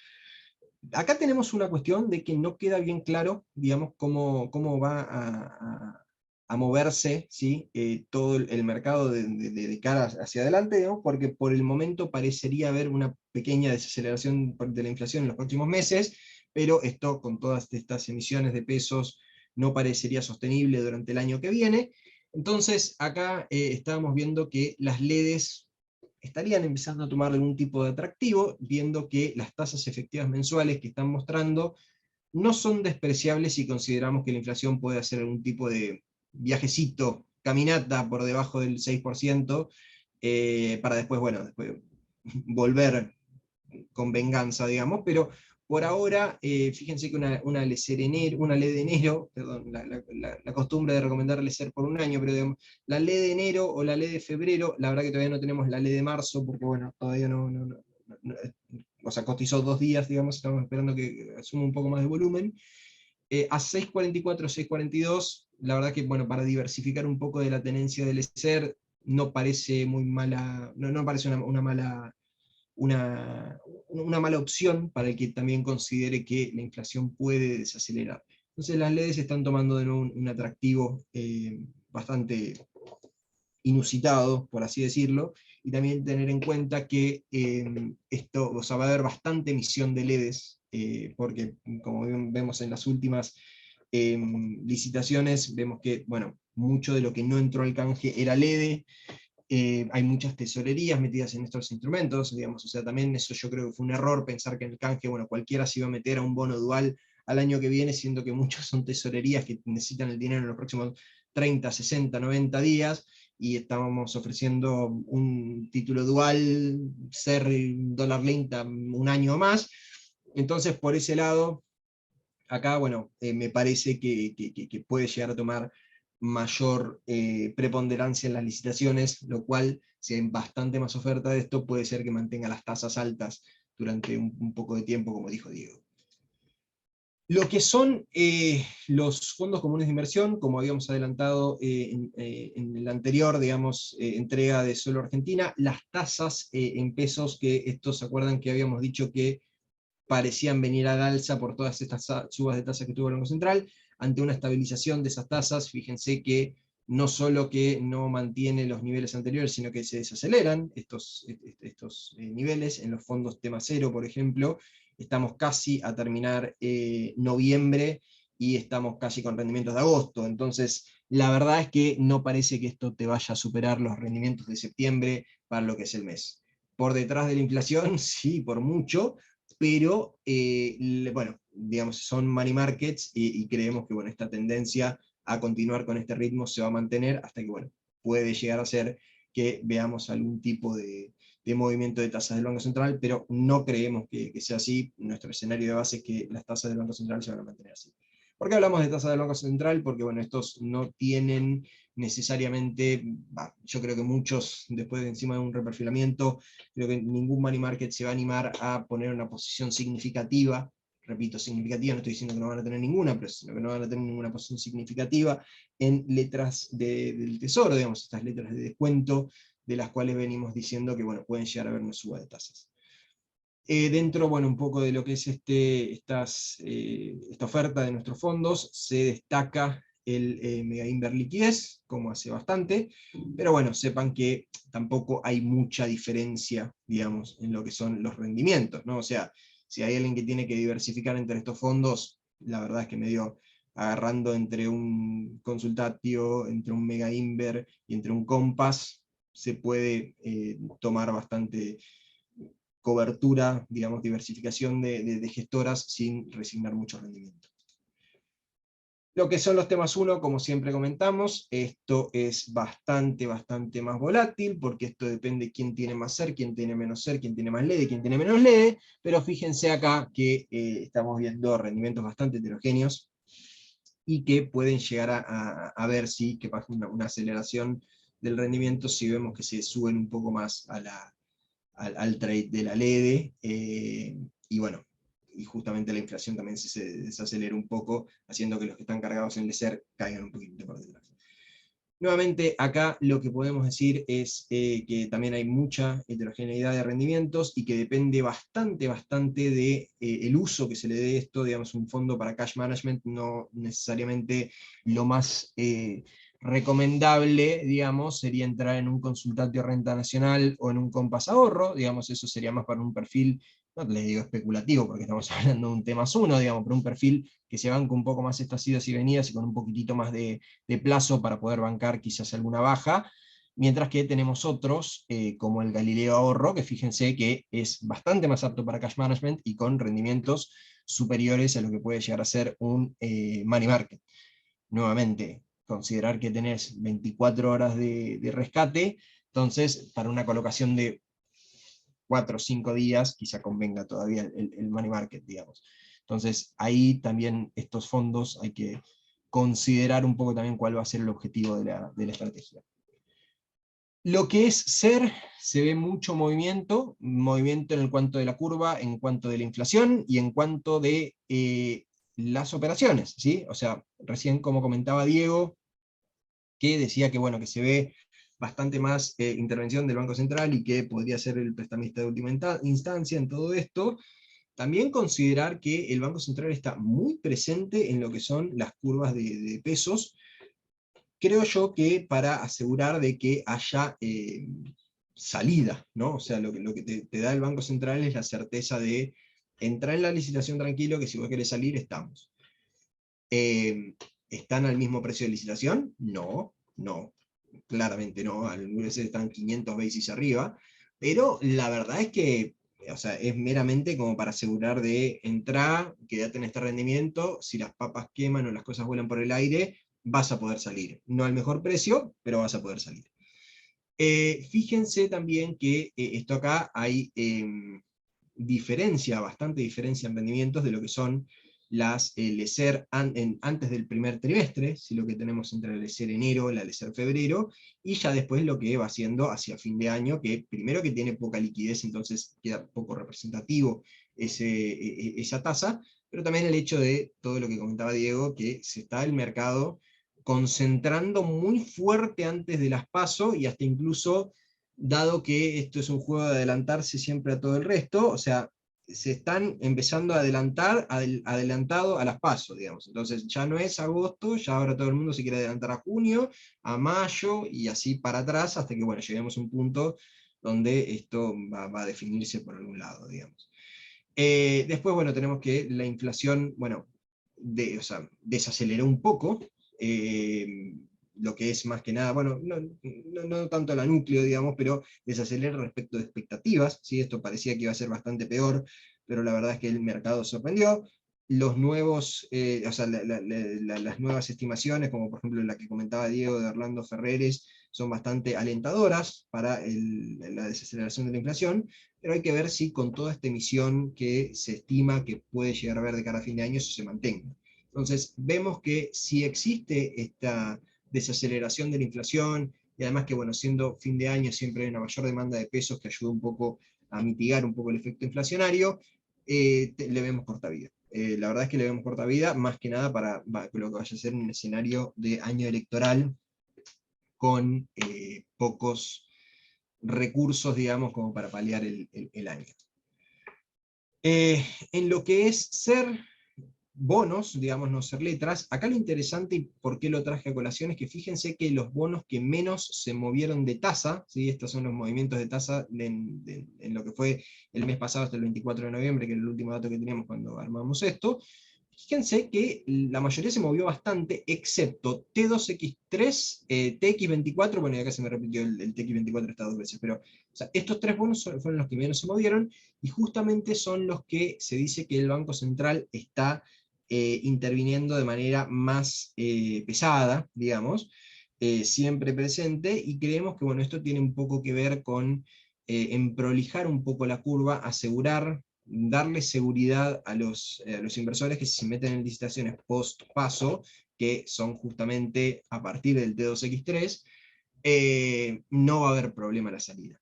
Acá tenemos una cuestión de que no queda bien claro, digamos, cómo va a moverse, ¿sí? Todo el mercado de cara hacia adelante, digamos, porque por el momento parecería haber una pequeña desaceleración de la inflación en los próximos meses, pero esto con todas estas emisiones de pesos no parecería sostenible durante el año que viene. Entonces acá estábamos viendo que las LEDs estarían empezando a tomar algún tipo de atractivo, viendo que las tasas efectivas mensuales que están mostrando no son despreciables si consideramos que la inflación puede hacer algún tipo de viajecito, caminata por debajo del 6%, para después, bueno, después volver con venganza, digamos, pero por ahora, fíjense que una ley de enero, perdón, la costumbre de recomendar lecer por un año, pero digamos, la ley de enero o la ley de febrero, la verdad que todavía no tenemos la ley de marzo, porque bueno, todavía o sea, cotizó 2 días, digamos, estamos esperando que asuma un poco más de volumen. A 6.44, 6.42, la verdad que, bueno, para diversificar un poco de la tenencia del lecer, no parece muy mala, no parece una mala opción para el que también considere que la inflación puede desacelerar. Entonces las LEDs están tomando de nuevo un atractivo bastante inusitado, por así decirlo, y también tener en cuenta que esto, o sea, va a haber bastante emisión de LEDs, porque como vemos en las últimas licitaciones, vemos que, bueno, mucho de lo que no entró al canje era LED, hay muchas tesorerías metidas en estos instrumentos, digamos, o sea, también eso yo creo que fue un error pensar que en el canje, bueno, cualquiera se iba a meter a un bono dual al año que viene, siendo que muchos son tesorerías que necesitan el dinero en los próximos 30, 60, 90 días, y estábamos ofreciendo un título dual, ser dólar link un año más. Entonces, por ese lado, acá, bueno, me parece que puede llegar a tomar mayor preponderancia en las licitaciones, lo cual, si hay bastante más oferta de esto, puede ser que mantenga las tasas altas durante un poco de tiempo, como dijo Diego. Lo que son los fondos comunes de inversión, como habíamos adelantado en la anterior, digamos, entrega de Suelo Argentina, las tasas en pesos, que estos, ¿se acuerdan que habíamos dicho que parecían venir al alza por todas estas subas de tasas que tuvo el Banco Central? Ante una estabilización de esas tasas, fíjense que no solo que no mantiene los niveles anteriores, sino que se desaceleran estos niveles. En los fondos tema cero, por ejemplo, estamos casi a terminar noviembre, y estamos casi con rendimientos de agosto. Entonces, la verdad es que no parece que esto te vaya a superar los rendimientos de septiembre para lo que es el mes. Por detrás de la inflación, sí, por mucho, pero bueno, digamos, son money markets, y creemos que bueno, esta tendencia a continuar con este ritmo se va a mantener hasta que, bueno, puede llegar a ser que veamos algún tipo de movimiento de tasas del Banco Central, pero no creemos que sea así. Nuestro escenario de base es que las tasas del Banco Central se van a mantener así. ¿Por qué hablamos de tasas del Banco Central? Porque bueno, estos no tienen necesariamente, yo creo que muchos, después de encima de un reperfilamiento, creo que ningún money market se va a animar a poner una posición significativa. Repito, significativa, no estoy diciendo que no van a tener ninguna, pero sino que no van a tener ninguna posición significativa en letras del Tesoro, digamos, estas letras de descuento, de las cuales venimos diciendo que bueno, pueden llegar a haber una suba de tasas. Dentro, bueno, un poco de lo que es esta oferta de nuestros fondos, se destaca el Mega Inver Liquidez, como hace bastante, pero bueno, sepan que tampoco hay mucha diferencia, digamos, en lo que son los rendimientos, ¿no? O sea, si hay alguien que tiene que diversificar entre estos fondos, la verdad es que medio agarrando entre un Consultatio, entre un Mega Inver y entre un Compass, se puede tomar bastante cobertura, digamos, diversificación de gestoras sin resignar mucho rendimiento. Lo que son los temas 1, como siempre comentamos, esto es bastante más volátil, porque esto depende de quién tiene más SER, quién tiene menos SER, quién tiene más LEDE, quién tiene menos LEDE, pero fíjense acá que estamos viendo rendimientos bastante heterogéneos, y que pueden llegar a ver si que pasa una aceleración del rendimiento si vemos que se suben un poco más al trade de la LEDE, y bueno, y justamente la inflación también se desacelera un poco, haciendo que los que están cargados en LECER caigan un poquito por detrás. Nuevamente, acá lo que podemos decir es que también hay mucha heterogeneidad de rendimientos, y que depende bastante de el uso que se le dé esto. Digamos, un fondo para cash management no necesariamente lo más recomendable, digamos, sería entrar en un Consultatio Renta Nacional o en un Compass Ahorro. Digamos, eso sería más para un perfil, no les digo especulativo, porque estamos hablando de un tema uno, digamos, pero un perfil que se banca un poco más estas idas y venidas, y con un poquitito más de plazo para poder bancar quizás alguna baja, mientras que tenemos otros, como el Galileo Ahorro, que fíjense que es bastante más apto para cash management y con rendimientos superiores a lo que puede llegar a ser un money market. Nuevamente, considerar que tenés 24 horas de rescate, entonces para una colocación de 4 o 5 días, quizá convenga todavía el money market, digamos. Entonces ahí también estos fondos hay que considerar un poco también cuál va a ser el objetivo de la estrategia. Lo que es SER, se ve mucho movimiento en el cuanto de la curva, en cuanto de la inflación, y en cuanto de las operaciones, ¿sí? O sea, recién como comentaba Diego, que decía que bueno, que se ve bastante más intervención del Banco Central, y que podría ser el prestamista de última instancia en todo esto. También considerar que el Banco Central está muy presente en lo que son las curvas de pesos, creo yo que para asegurar de que haya salida, ¿no? O sea, lo que te da el Banco Central es la certeza de entrar en la licitación tranquilo, que si vos querés salir, estamos. ¿Están al mismo precio de licitación? No, claramente no, algunas veces están 500 basis arriba, pero la verdad es que, o sea, es meramente como para asegurar de entrar, quedarte en este rendimiento, si las papas queman o las cosas vuelan por el aire, vas a poder salir. No al mejor precio, pero vas a poder salir. Fíjense también que esto acá hay bastante diferencia en rendimientos de lo que son el ESER antes del primer trimestre, ¿sí? Lo que tenemos entre el ESER enero, la ESER febrero, y ya después lo que va haciendo hacia fin de año, que primero que tiene poca liquidez, entonces queda poco representativo esa tasa, pero también el hecho de todo lo que comentaba Diego, que se está el mercado concentrando muy fuerte antes de las PASO, y hasta incluso, dado que esto es un juego de adelantarse siempre a todo el resto, o sea, se están empezando a adelantar, adelantado a las PASO, digamos. Entonces ya no es agosto, ya ahora todo el mundo se quiere adelantar a junio, a mayo, y así para atrás, hasta que, bueno, lleguemos a un punto donde esto va a definirse por algún lado, digamos. Después, bueno, tenemos que la inflación, bueno, o sea, desaceleró un poco, lo que es más que nada, bueno, no tanto la núcleo, digamos, pero desacelera respecto de expectativas, ¿sí? Esto parecía que iba a ser bastante peor, pero la verdad es que el mercado sorprendió. Los nuevos, o sea, las nuevas estimaciones, como por ejemplo la que comentaba Diego de Orlando Ferreres, son bastante alentadoras para la desaceleración de la inflación, pero hay que ver si con toda esta emisión que se estima que puede llegar a ver de cara a fin de año, eso se mantenga. Entonces, vemos que si existe esta desaceleración de la inflación, y además que, bueno, siendo fin de año siempre hay una mayor demanda de pesos que ayuda un poco a mitigar un poco el efecto inflacionario, le vemos corta vida. La verdad es que le vemos corta vida, más que nada para lo que vaya a ser un escenario de año electoral con pocos recursos, digamos, como para paliar el año. En lo que es ser bonos, digamos, no ser letras, acá lo interesante y por qué lo traje a colación es que fíjense que los bonos que menos se movieron de tasa, ¿sí? Estos son los movimientos de tasa en lo que fue el mes pasado hasta el 24 de noviembre, que era el último dato que teníamos cuando armamos esto. Fíjense que la mayoría se movió bastante, excepto T2X3, TX24, bueno, y acá se me repitió el TX24 está dos veces, pero o sea, estos tres bonos fueron los que menos se movieron, y justamente son los que se dice que el Banco Central está interviniendo de manera más pesada, digamos, siempre presente, y creemos que, bueno, esto tiene un poco que ver con emprolijar un poco la curva, asegurar, darle seguridad a los inversores que si se meten en licitaciones post-paso, que son justamente a partir del T2X3, no va a haber problema a la salida.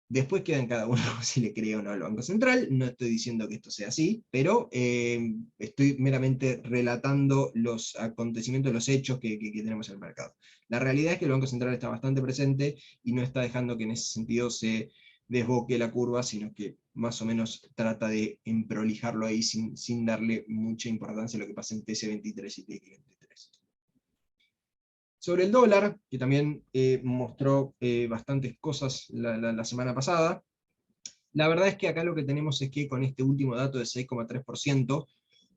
Después queda en cada uno si le cree o no al Banco Central, no estoy diciendo que esto sea así, pero estoy meramente relatando los acontecimientos, los hechos que tenemos en el mercado. La realidad es que el Banco Central está bastante presente y no está dejando que en ese sentido se desboque la curva, sino que más o menos trata de emprolijarlo ahí sin darle mucha importancia a lo que pasa en TC23 y TX23. Sobre el dólar, que también mostró bastantes cosas la semana pasada, la verdad es que acá lo que tenemos es que con este último dato de 6,3%,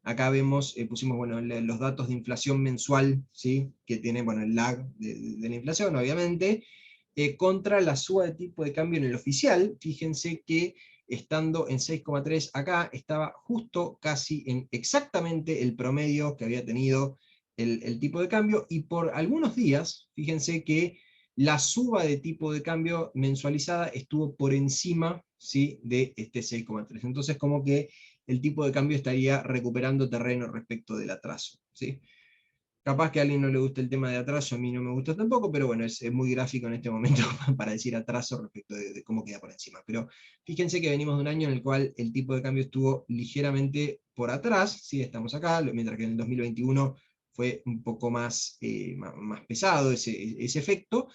acá vemos, pusimos, bueno, los datos de inflación mensual, ¿sí? Que tiene, bueno, el lag de la inflación, obviamente, contra la suba de tipo de cambio en el oficial. Fíjense que estando en 6,3 acá, estaba justo casi en exactamente el promedio que había tenido el tipo de cambio, y por algunos días, fíjense que la suba de tipo de cambio mensualizada estuvo por encima, ¿sí? De este 6,3. Entonces, como que el tipo de cambio estaría recuperando terreno respecto del atraso, ¿sí? Capaz que a alguien no le gusta el tema de atraso, a mí no me gusta tampoco, pero bueno, es muy gráfico en este momento para decir atraso respecto de cómo queda por encima. Pero fíjense que venimos de un año en el cual el tipo de cambio estuvo ligeramente por atrás, ¿sí? Estamos acá, mientras que en el 2021 fue un poco más, más pesado ese efecto.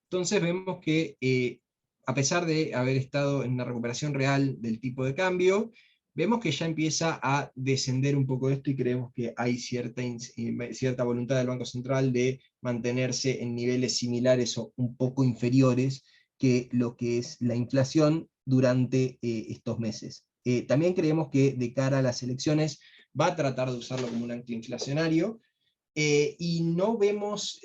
Entonces vemos que a pesar de haber estado en una recuperación real del tipo de cambio, vemos que ya empieza a descender un poco esto, y creemos que hay cierta voluntad del Banco Central de mantenerse en niveles similares o un poco inferiores que lo que es la inflación durante estos meses. También creemos que de cara a las elecciones va a tratar de usarlo como un antiinflacionario, y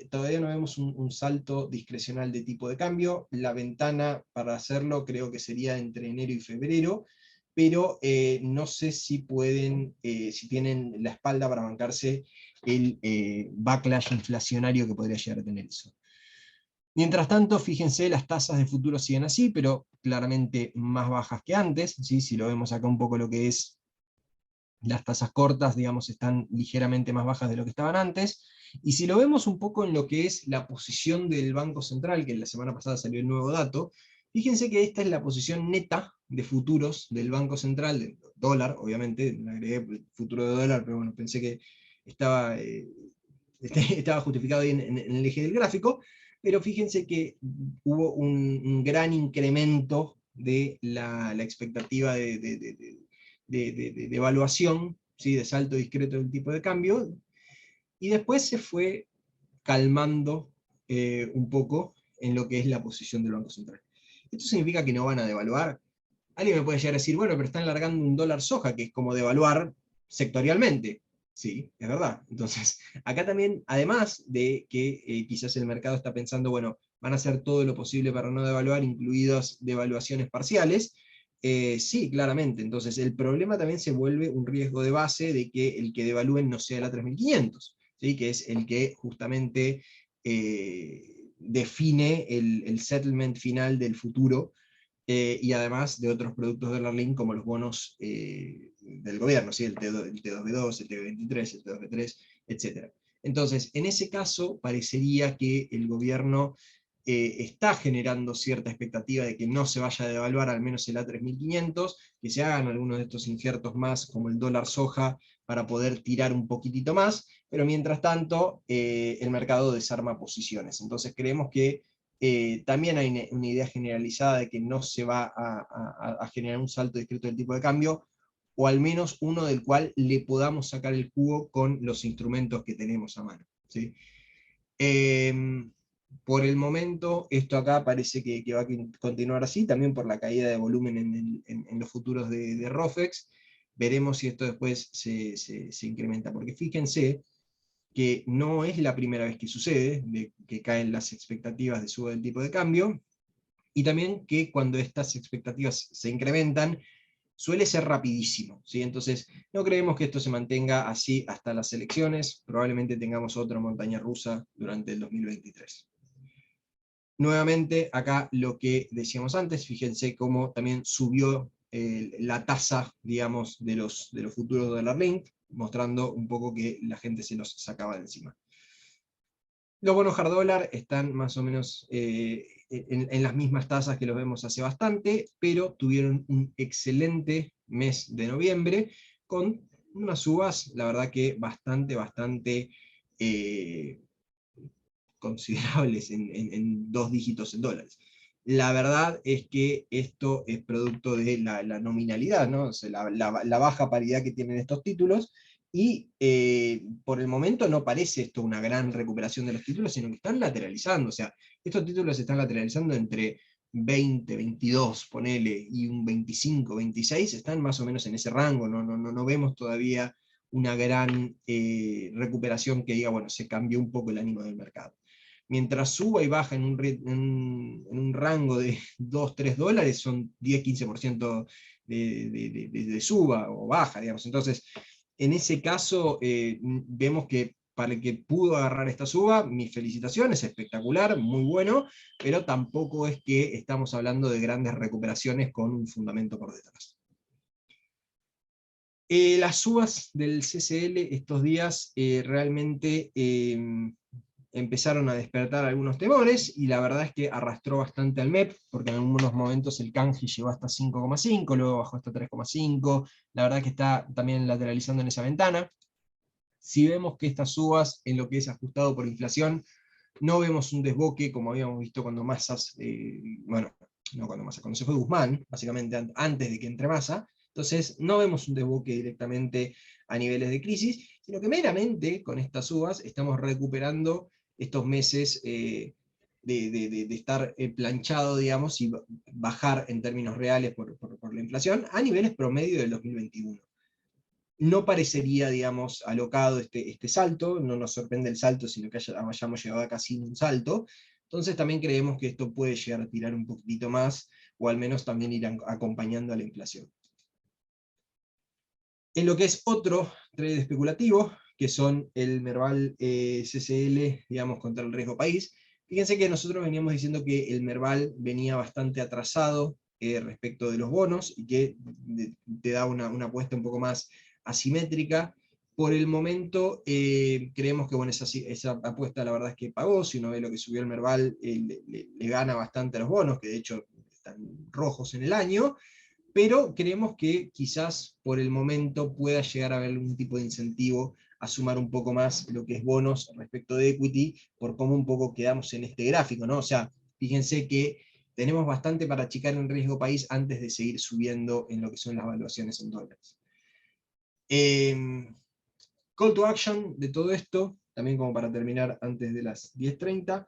todavía no vemos un salto discrecional de tipo de cambio. La ventana para hacerlo creo que sería entre enero y febrero, pero no sé si pueden, si tienen la espalda para bancarse el backlash inflacionario que podría llegar a tener eso. Mientras tanto, fíjense, las tasas de futuro siguen así, pero claramente más bajas que antes, ¿sí? Si lo vemos acá un poco lo que es las tasas cortas, digamos, están ligeramente más bajas de lo que estaban antes. Y si lo vemos un poco en lo que es la posición del Banco Central, que la semana pasada salió el nuevo dato, fíjense que esta es la posición neta de futuros del Banco Central, del dólar, obviamente, le agregué el futuro de dólar, pero bueno, pensé que estaba, estaba justificado ahí en el eje del gráfico, pero fíjense que hubo un gran incremento de la expectativa de evaluación, ¿sí? De salto discreto del tipo de cambio, y después se fue calmando un poco en lo que es la posición del Banco Central. ¿Esto significa que no van a devaluar? Alguien me puede llegar a decir, bueno, pero están largando un dólar soja, que es como devaluar sectorialmente. Sí, es verdad. Entonces, acá también, además de que quizás el mercado está pensando, bueno, van a hacer todo lo posible para no devaluar, incluidas devaluaciones parciales, sí, claramente. Entonces, el problema también se vuelve un riesgo de base de que el que devalúen no sea la 3500, ¿sí? Que es el que justamente define el settlement final del futuro, y además de otros productos de la Link como los bonos del gobierno, ¿sí? El T2B2, el T23, el T2B3, etc. Entonces, en ese caso, parecería que el gobierno está generando cierta expectativa de que no se vaya a devaluar al menos el A3500, que se hagan algunos de estos injertos más, como el dólar soja, para poder tirar un poquitito más, pero mientras tanto, el mercado desarma posiciones. Entonces creemos que también hay una idea generalizada de que no se va a generar un salto discreto del tipo de cambio, o al menos uno del cual le podamos sacar el jugo con los instrumentos que tenemos a mano, ¿sí? Por el momento, esto acá parece que va a continuar así, también por la caída de volumen en los futuros de ROFEX. Veremos si esto después se incrementa, porque fíjense que no es la primera vez que sucede, de que caen las expectativas de suba del tipo de cambio, y también que cuando estas expectativas se incrementan, suele ser rapidísimo, ¿sí? Entonces, no creemos que esto se mantenga así hasta las elecciones, probablemente tengamos otra montaña rusa durante el 2023. Nuevamente, acá lo que decíamos antes, fíjense cómo también subió la tasa, digamos, de los futuros dólar link, mostrando un poco que la gente se los sacaba de encima. Los bonos hard dólar están más o menos en las mismas tasas que los vemos hace bastante, pero tuvieron un excelente mes de noviembre, con unas subas, la verdad que bastante eh, considerables en 2 dígitos en dólares. La verdad es que esto es producto de la nominalidad, ¿no? O sea, la baja paridad que tienen estos títulos, y por el momento no parece esto una gran recuperación de los títulos, sino que están lateralizando. O sea, estos títulos están lateralizando entre 20, 22, ponele, y un 25, 26, están más o menos en ese rango. No vemos todavía una gran recuperación que diga, bueno, se cambió un poco el ánimo del mercado. Mientras suba y baja en un rango de 2, 3 dólares, son 10, 15% de suba o baja, digamos. Entonces, en ese caso, vemos que para el que pudo agarrar esta suba, mis felicitaciones, espectacular, muy bueno, pero tampoco es que estamos hablando de grandes recuperaciones con un fundamento por detrás. Las subas del CCL estos días realmente empezaron a despertar algunos temores, y la verdad es que arrastró bastante al MEP, porque en algunos momentos el Kanji llegó hasta 5,5, luego bajó hasta 3,5, la verdad que está también lateralizando en esa ventana. Si vemos que estas subas, en lo que es ajustado por inflación, no vemos un desboque como habíamos visto cuando Massas, bueno, no cuando Massa, cuando se fue Guzmán, básicamente antes de que entre Massa. Entonces no vemos un desboque directamente a niveles de crisis, sino que meramente con estas subas estamos recuperando estos meses de estar planchado, digamos, y bajar en términos reales por la inflación a niveles promedio del 2021. No parecería, digamos, alocado este salto, no nos sorprende el salto, sino que hayamos llegado a casi un salto. Entonces también creemos que esto puede llegar a tirar un poquitito más, o al menos también ir acompañando a la inflación. En lo que es otro trade especulativo, que son el Merval CCL, digamos, contra el riesgo país, fíjense que nosotros veníamos diciendo que el Merval venía bastante atrasado respecto de los bonos, y que te da una apuesta un poco más asimétrica. Por el momento, creemos que bueno, esa apuesta la verdad es que pagó. Si uno ve lo que subió el Merval, le gana bastante a los bonos, que de hecho están rojos en el año, pero creemos que quizás por el momento pueda llegar a haber algún tipo de incentivo a sumar un poco más lo que es bonos respecto de equity, por cómo un poco quedamos en este gráfico, ¿no? O sea, fíjense que tenemos bastante para achicar en riesgo país antes de seguir subiendo en lo que son las valuaciones en dólares. Call to action de todo esto, también como para terminar antes de las 10:30.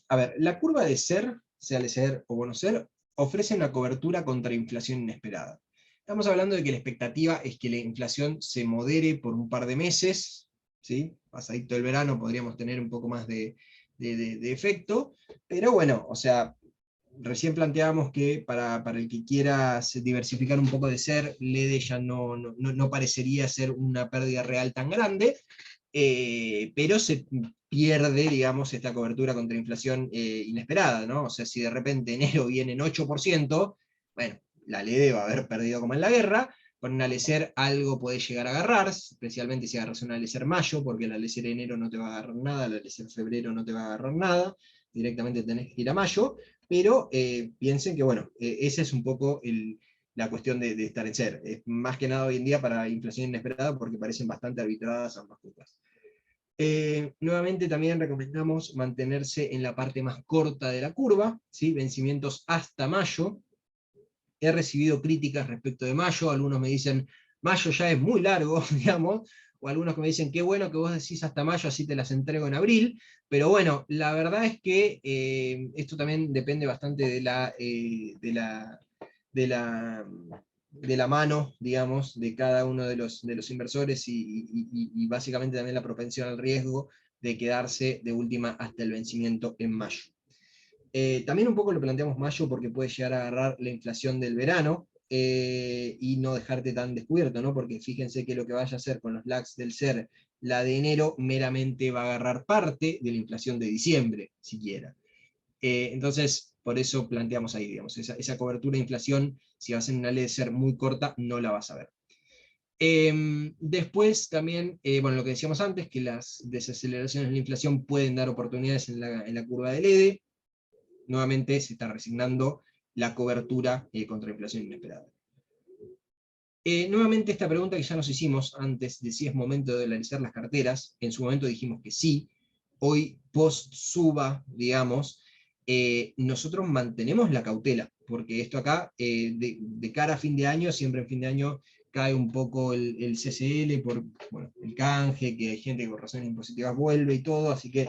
A ver, la curva de SER, sea SER o bono SER, ofrece una cobertura contra inflación inesperada. Estamos hablando de que la expectativa es que la inflación se modere por un par de meses, ¿sí? Pasadito el verano podríamos tener un poco más de efecto, pero bueno, o sea, recién planteábamos que para el que quiera diversificar un poco de SER, LEDE ya no parecería ser una pérdida real tan grande, pero se pierde, digamos, esta cobertura contra inflación inesperada, ¿no? O sea, si de repente enero viene en 8%, bueno, la LEDE va a haber perdido como en la guerra. Con una LECER algo puede llegar a agarrar, especialmente si agarras una LECER mayo, porque la LECER enero no te va a agarrar nada, la LECER febrero no te va a agarrar nada, directamente tenés que ir a mayo, pero piensen que, bueno, esa es un poco la cuestión de estar en SER. Es más que nada hoy en día para inflación inesperada, porque parecen bastante arbitradas ambas cosas. Nuevamente también recomendamos mantenerse en la parte más corta de la curva, ¿sí? Vencimientos hasta mayo. He recibido críticas respecto de mayo, algunos me dicen, mayo ya es muy largo, digamos, o algunos que me dicen, qué bueno que vos decís hasta mayo, así te las entrego en abril, pero bueno, la verdad es que esto también depende bastante de la mano, digamos, de cada uno de los inversores y básicamente también la propensión al riesgo de quedarse de última hasta el vencimiento en mayo. También un poco lo planteamos mayo porque puede llegar a agarrar la inflación del verano y no dejarte tan descubierto, ¿no? Porque fíjense que lo que vaya a hacer con los lags del SER, la de enero, meramente va a agarrar parte de la inflación de diciembre, siquiera. Entonces, por eso planteamos ahí, digamos, esa cobertura de inflación, si vas en una ley de SER muy corta, no la vas a ver. Después también, bueno, lo que decíamos antes, que las desaceleraciones de la inflación pueden dar oportunidades en la curva del EDE. Nuevamente se está resignando la cobertura contra inflación inesperada. Nuevamente esta pregunta que ya nos hicimos antes de si es momento de dolarizar las carteras, en su momento dijimos que sí, hoy post suba, digamos, nosotros mantenemos la cautela, porque esto acá, de cara a fin de año, siempre en fin de año cae un poco el CCL por bueno, el canje, que hay gente que por razones impositivas vuelve y todo, así que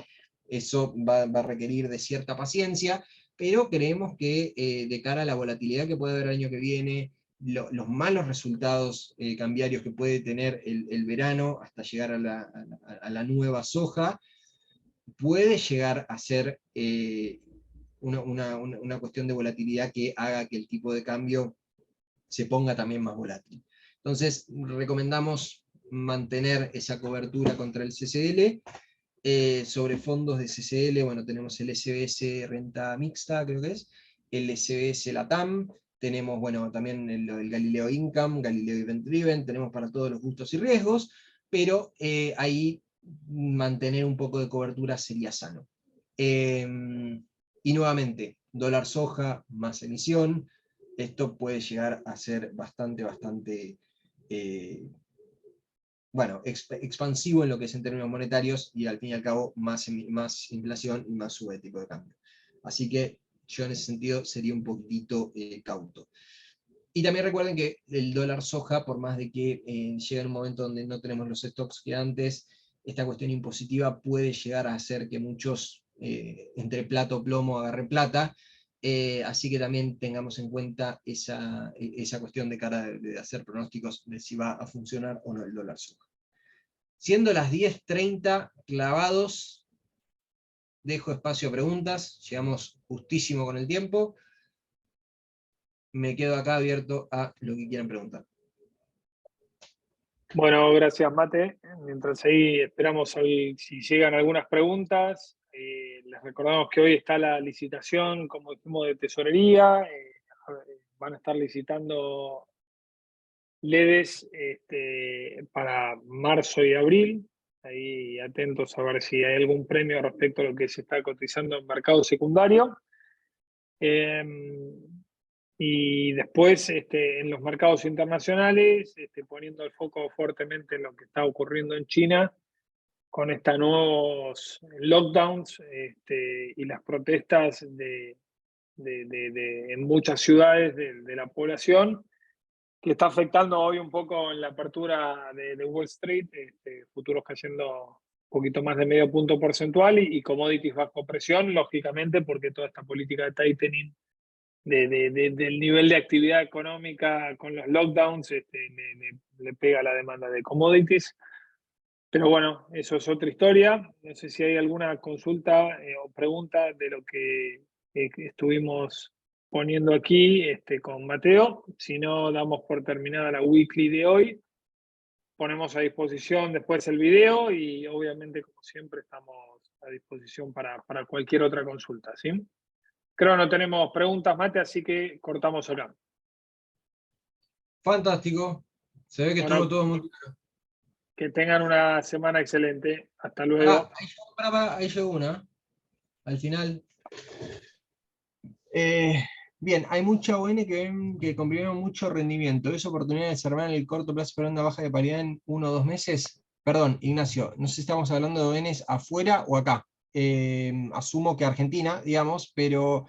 eso va a requerir de cierta paciencia, pero creemos que de cara a la volatilidad que puede haber el año que viene, los malos resultados cambiarios que puede tener el verano hasta llegar a la nueva soja, puede llegar a ser una cuestión de volatilidad que haga que el tipo de cambio se ponga también más volátil. Entonces, recomendamos mantener esa cobertura contra el CCL. Sobre fondos de CCL, bueno, tenemos el SBS Renta Mixta, creo que es, el SBS Latam, tenemos, bueno, también el Galileo Income, Galileo Event Driven, tenemos para todos los gustos y riesgos, pero ahí mantener un poco de cobertura sería sano. Y nuevamente, dólar soja más emisión, esto puede llegar a ser bastante bueno, expansivo en lo que es en términos monetarios y al fin y al cabo más inflación y más sube de tipo de cambio. Así que yo en ese sentido sería un poquitito cauto. Y también recuerden que el dólar soja, por más de que llegue un momento donde no tenemos los stocks que antes, esta cuestión impositiva puede llegar a hacer que muchos entre plato o plomo agarren plata, así que también tengamos en cuenta esa cuestión de cara de hacer pronósticos de si va a funcionar o no el dólar soja. Siendo las 10:30 clavados, dejo espacio a preguntas, llegamos justísimo con el tiempo, me quedo acá abierto a lo que quieran preguntar. Bueno, gracias Mate. Mientras ahí esperamos hoy, si llegan algunas preguntas, les recordamos que hoy está la licitación, como dijimos, de tesorería. Van a estar licitando LEDs para marzo y abril. Ahí atentos a ver si hay algún premio respecto a lo que se está cotizando en mercado secundario. Y después en los mercados internacionales, poniendo el foco fuertemente en lo que está ocurriendo en China, con estos nuevos lockdowns y las protestas en muchas ciudades de la población, que está afectando hoy un poco en la apertura de Wall Street, futuros cayendo un poquito más de medio punto porcentual y commodities bajo presión, lógicamente, porque toda esta política de tightening del nivel de actividad económica con los lockdowns le pega a la demanda de commodities. Pero bueno, eso es otra historia. No sé si hay alguna consulta o pregunta de lo que estuvimos poniendo aquí con Mateo. Si no, damos por terminada la weekly de hoy. Ponemos a disposición después el video y obviamente, como siempre, estamos a disposición para cualquier otra consulta, ¿sí? Creo que no tenemos preguntas, Mate, así que cortamos acá. Fantástico. Se ve que Bueno, estuvo todo muy claro. que tengan una semana excelente. Hasta luego. Ahí llegó una. Al final. Bien, hay mucha ON que comprimieron mucho rendimiento. ¿Es oportunidad de observar en el corto plazo esperando una baja de paridad en 1 o 2 meses? Perdón, Ignacio, no sé si estamos hablando de ONs afuera o acá. Asumo que Argentina, digamos, pero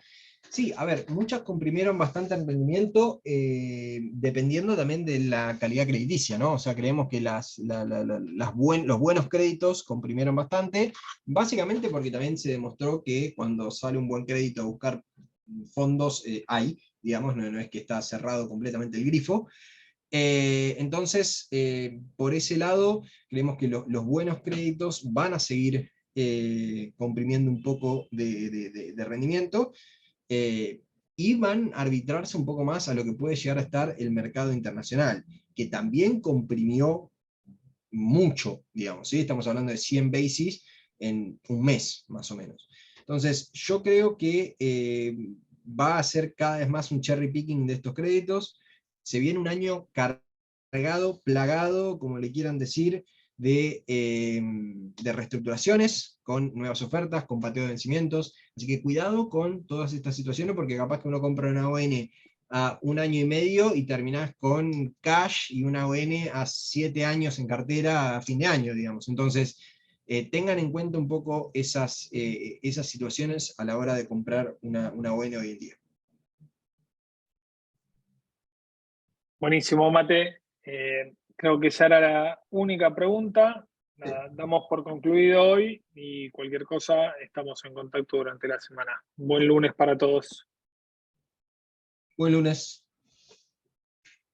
sí, a ver, muchas comprimieron bastante el rendimiento, dependiendo también de la calidad crediticia, ¿no? O sea, creemos que los buenos créditos comprimieron bastante, básicamente porque también se demostró que cuando sale un buen crédito a buscar fondos hay, digamos, no es que está cerrado completamente el grifo. Entonces, por ese lado, creemos que los buenos créditos van a seguir comprimiendo un poco de rendimiento, y van a arbitrarse un poco más a lo que puede llegar a estar el mercado internacional, que también comprimió mucho, digamos, ¿sí? Estamos hablando de 100 basis en un mes, más o menos. Entonces, yo creo que va a ser cada vez más un cherry picking de estos créditos. Se viene un año cargado, plagado, como le quieran decir, de reestructuraciones, con nuevas ofertas, con pateo de vencimientos. Así que cuidado con todas estas situaciones, porque capaz que uno compra una ON a 1 año y medio y terminás con cash y una ON a 7 años en cartera a fin de año, digamos. Entonces, tengan en cuenta un poco esas situaciones a la hora de comprar una ON hoy en día. Buenísimo, Mate. Creo que esa era la única pregunta. La damos por concluido hoy y cualquier cosa estamos en contacto durante la semana. Buen lunes para todos. Buen lunes.